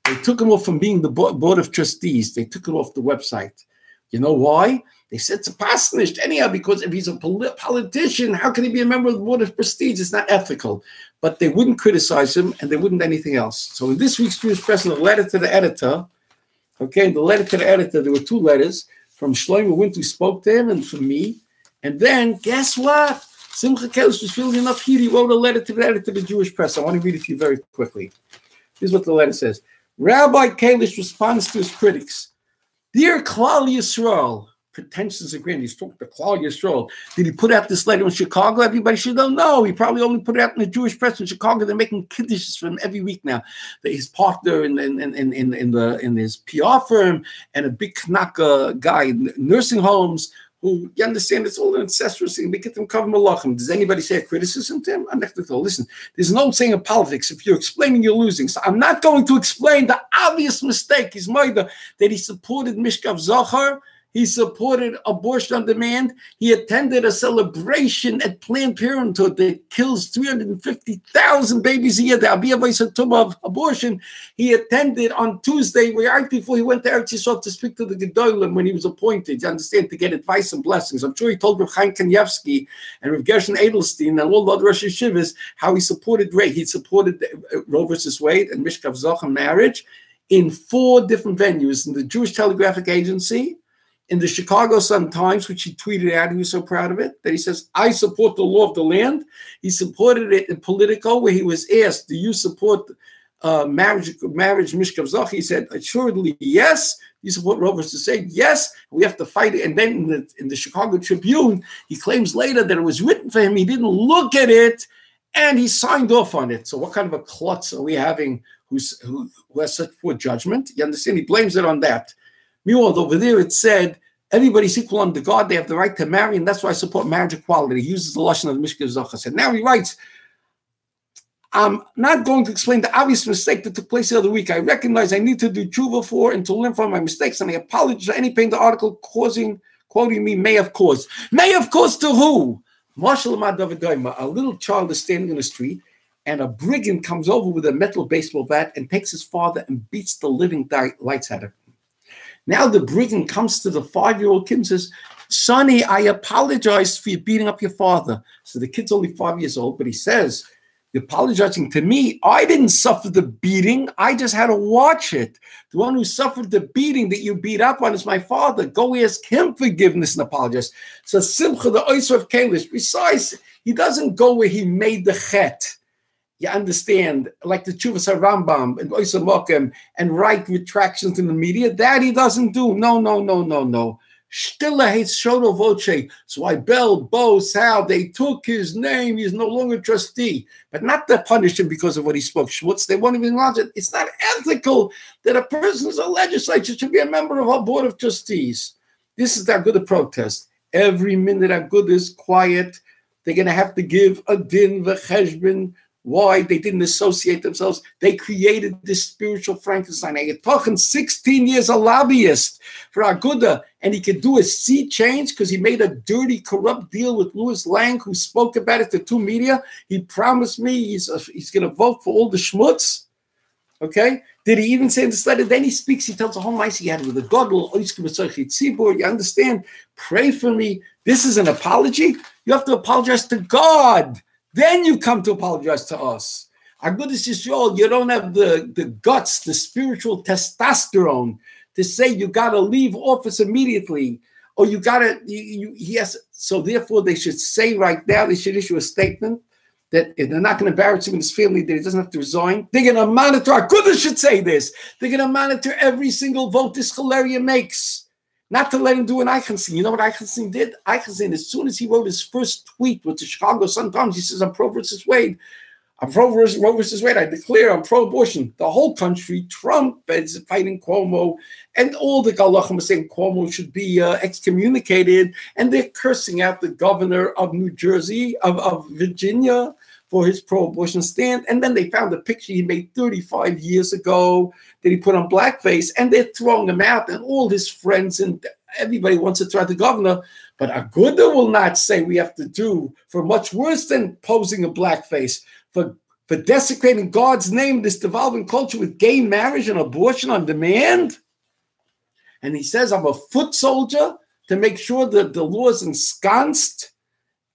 S1: They took him off from being the board of trustees. They took it off the website. You know why? They said it's a pasnished anyhow, because if he's a politician, how can he be a member of the board of trustees? It's not ethical. But they wouldn't criticize him and they wouldn't anything else. So in this week's Jewish Press, in a letter to the editor, okay, in the letter to the editor, there were 2 letters from Shlomo Winter, who spoke to him, and from me. And then, guess what? Simcha Kalish was feeling enough here. He wrote a letter to the editor of the Jewish Press. I want to read it to you very quickly. Here's what the letter says. Rabbi Kalish responds to his critics. Dear Klal Yisrael, pretensions and grand. He's talking to Klal Yisrael. Did he put out this letter in Chicago? Everybody should know. No, he probably only put it out in the Jewish Press in Chicago. They're making kiddushes for him every week now. His partner in his PR firm and a big knaka guy in nursing homes. Who, you understand, it's all an incestuous thing. They get them cover malachim. Does anybody say a criticism to him? I'm not going to listen. There's an old saying in politics: if you're explaining, you're losing. So I'm not going to explain the obvious mistake. He's made that he supported Mishkav Zohar. He supported abortion on demand. He attended a celebration at Planned Parenthood that kills 350,000 babies a year, the Abiyah Vaisatum of abortion. He attended on Tuesday, right before he went to Eretz Yisrael to speak to the Gedolim when he was appointed, you understand, to get advice and blessings. I'm sure he told Rav Chaim Kanievsky and Rav Gershon Edelstein and all the other Rosh Yeshivas how he supported He supported Roe versus Wade and Mishkav Zohar marriage in 4 different venues, in the Jewish Telegraphic Agency, in the Chicago Sun-Times, which he tweeted out, he was so proud of it, that he says, I support the law of the land. He supported it in Politico, where he was asked, do you support marriage Mishkav Zohar? He said, assuredly, yes. You support Roe versus Wade? Yes. We have to fight it. And then in the Chicago Tribune, he claims later that it was written for him. He didn't look at it, and he signed off on it. So what kind of a klutz are we having who has such poor judgment? You understand? He blames it on that. Meanwhile, over there it said, Everybody's equal under God. They have the right to marry, and that's why I support marriage equality. He uses the lashon of the Mishkan Zochas. And now he writes, I'm not going to explain the obvious mistake that took place the other week. I recognize I need to do tshuva for and to learn from my mistakes, and I apologize for any pain the article quoting me may have caused. May have caused to who? Marshal Ahmad David Doima, a little child is standing in the street, and a brigand comes over with a metal baseball bat and takes his father and beats the living lights out of him. Now the brigand comes to the 5-year-old kid and says, Sonny, I apologize for you beating up your father. So the kid's only 5 years old, but he says, you're apologizing to me. I didn't suffer the beating. I just had to watch it. The one who suffered the beating that you beat up on is my father. Go ask him forgiveness and apologize. So Simcha, the Oyser of Kalish, besides, he doesn't go where he made the chet. You understand, like the Chuvas Rambam and Oyser Mokem and write retractions in the media. That he doesn't do. No. Stille hates Shono Voce. So I Bell, Bo, Sal, they took his name. He's no longer trustee. But not to punish him because of what he spoke. Schmutz, they won't even acknowledge it. It's not ethical that a person who's a legislature should be a member of our board of trustees. This is the Aguda protest. Every minute Aguda is quiet. They're going to have to give a din v'cheshbon. Why they didn't associate themselves. They created this spiritual Frankenstein. You're talking 16 years a lobbyist for Aguda, and he could do a sea change because he made a dirty, corrupt deal with Louis Lang, who spoke about it to 2 media. He promised me he's going to vote for all the schmutz. Okay? Did he even say in this letter? Then he speaks, he tells the whole mice he had with the Godel, you understand? Pray for me. This is an apology. You have to apologize to God. Then you come to apologize to us. Aguda'S Yisrael, you don't have the guts, the spiritual testosterone to say you got to leave office immediately, or you got to, yes. So therefore, they should say right now, they should issue a statement that they're not going to embarrass him and his family, that he doesn't have to resign. They're going to monitor, Aguda'S should say this. They're going to monitor every single vote this Hilaria makes. Not to let him do an Eichenstein. You know what Eichenstein did? Eichenstein, as soon as he wrote his first tweet with the Chicago Sun-Times, he says, I'm pro versus Wade. I'm pro versus Wade. I declare I'm pro-abortion. The whole country, Trump is fighting Cuomo, and all the Galachim are saying Cuomo should be excommunicated, and they're cursing out the governor of New Jersey, of Virginia, for his pro-abortion stand. And then they found a picture he made 35 years ago that he put on blackface, and they're throwing him out, and all his friends and everybody wants to try the governor. But Aguda will not say we have to do for much worse than posing a blackface, for desecrating God's name, this devolving culture with gay marriage and abortion on demand. And he says, I'm a foot soldier to make sure that the law is ensconced.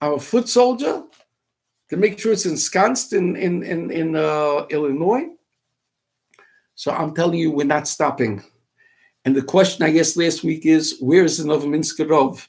S1: I'm a foot soldier to make sure it's ensconced in Illinois. So I'm telling you, we're not stopping. And the question I guess last week is, where is the Novominsker Rov?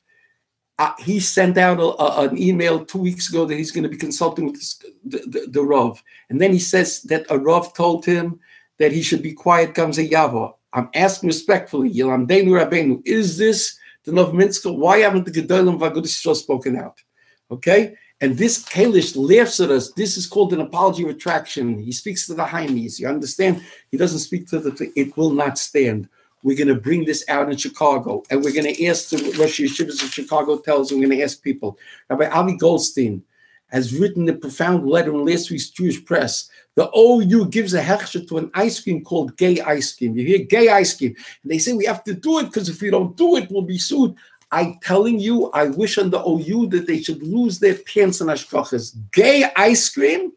S1: He sent out an email 2 weeks ago that he's going to be consulting with the Rov. And then he says that a Rov told him that he should be quiet, Gamze Yavo. I'm asking respectfully, Yilamdeinu Rabbeinu, is this the Novominsker? Why haven't the Gedolim of Aguda'S Yisrael spoken out? Okay? And this Kalish laughs at us. This is called an apology retraction. He speaks to the Haimis. You understand? He doesn't speak to the. It will not stand. We're going to bring this out in Chicago, and we're going to ask the Rosh Yeshivas of Chicago tells. We're going to ask people. Rabbi Avi Goldstein has written a profound letter in last week's Jewish press. The OU gives a hechsher to an ice cream called gay ice cream. You hear gay ice cream, and they say we have to do it because if we don't do it, we'll be sued. I'm telling you, I wish on the OU that they should lose their pants and hashkachas. Gay ice cream?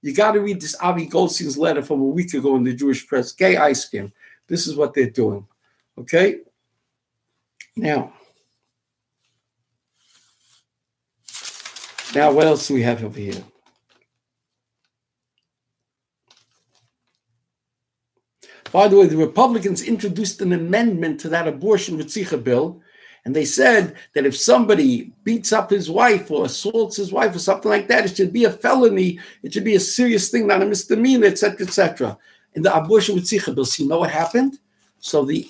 S1: You got to read this Avi Goldstein's letter from a week ago in the Jewish press. Gay ice cream. This is what they're doing. Okay? Now, what else do we have over here? By the way, the Republicans introduced an amendment to that abortion Ritzicha bill. And they said that if somebody beats up his wife or assaults his wife or something like that, it should be a felony. It should be a serious thing, not a misdemeanor, etc., etc. In the abortion with Tzich bill, so you know what happened? So the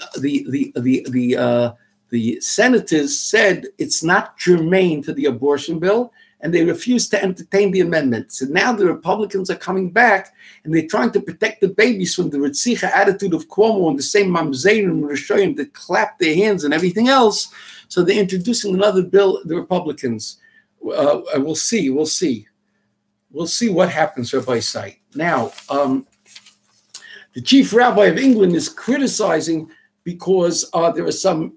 S1: senators said it's not germane to the abortion bill, and they refused to entertain the amendments. And now the Republicans are coming back, and they're trying to protect the babies from the Ritzicha attitude of Cuomo and the same Mamzerim and Rishoyim that clap their hands and everything else. So they're introducing another bill, the Republicans. We'll see. We'll see what happens, Rabbi Say. Now, the chief rabbi of England is criticizing because there are some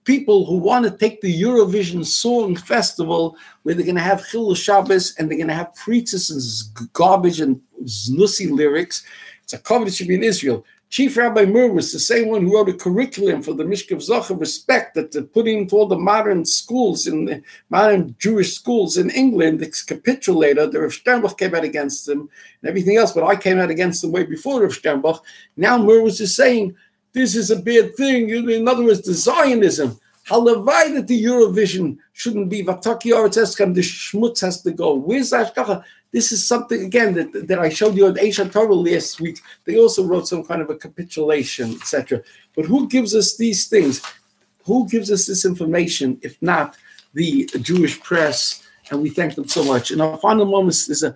S1: people who want to take the Eurovision Song Festival where they're going to have Chilul Shabbos and they're going to have preachers and garbage and znussi lyrics. It's a cover that should be in Israel. Chief Rabbi Mur was the same one who wrote a curriculum for the Mishkav Zocha Respect that they're putting into all the modern schools, in the modern Jewish schools in England. It's capitulator. The Rav Sternbach came out against them and everything else, but I came out against them way before Rav Sternbach. Now Mur was just saying, this is a bad thing. In other words, the Zionism. Halavai that the Eurovision shouldn't be Vataki Oretz Eskan, the Schmutz has to go. Where's Ashkacha? This is something, again, that I showed you on Eisha Torah last week. They also wrote some kind of a capitulation, etc. But who gives us these things? Who gives us this information, if not the Jewish press? And we thank them so much. In our final moments, there's a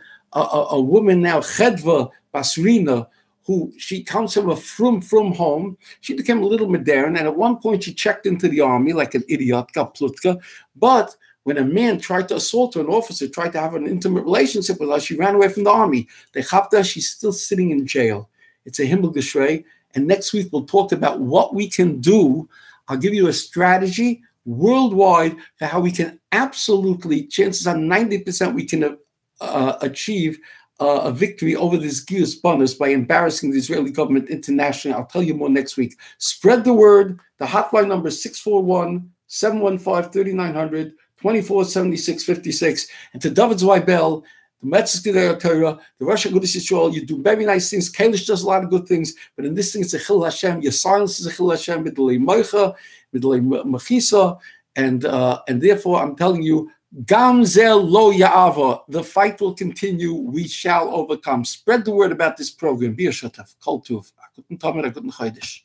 S1: woman now, Chedva Basrina, who she comes from a frum home. She became a little modern, and at one point she checked into the army like an idiot, kaplutka. But when a man tried to assault her, an officer tried to have an intimate relationship with her, she ran away from the army. They chapped her, she's still sitting in jail. It's a himmel geshrei. And next week we'll talk about what we can do. I'll give you a strategy worldwide for how we can absolutely, chances are 90% we can achieve a victory over these Gius Bonus by embarrassing the Israeli government internationally. I'll tell you more next week. Spread the word. The hotline number is 641-715-3900, 247656. And to David Zweibel, the Metzger Torah, the Rosh Aguda'S Yisrael, you do very nice things. Kalish does a lot of good things, but in this thing it's a Chil Hashem. Your silence is a Chil Hashem, Midlei Moicha, Midlei Mechisa, and therefore I'm telling you, Gamzel lo ya'ava. The fight will continue. We shall overcome. Spread the word about this program. Be a shutaf. Kol tuv. I couldn't tell me I couldn't chaydish.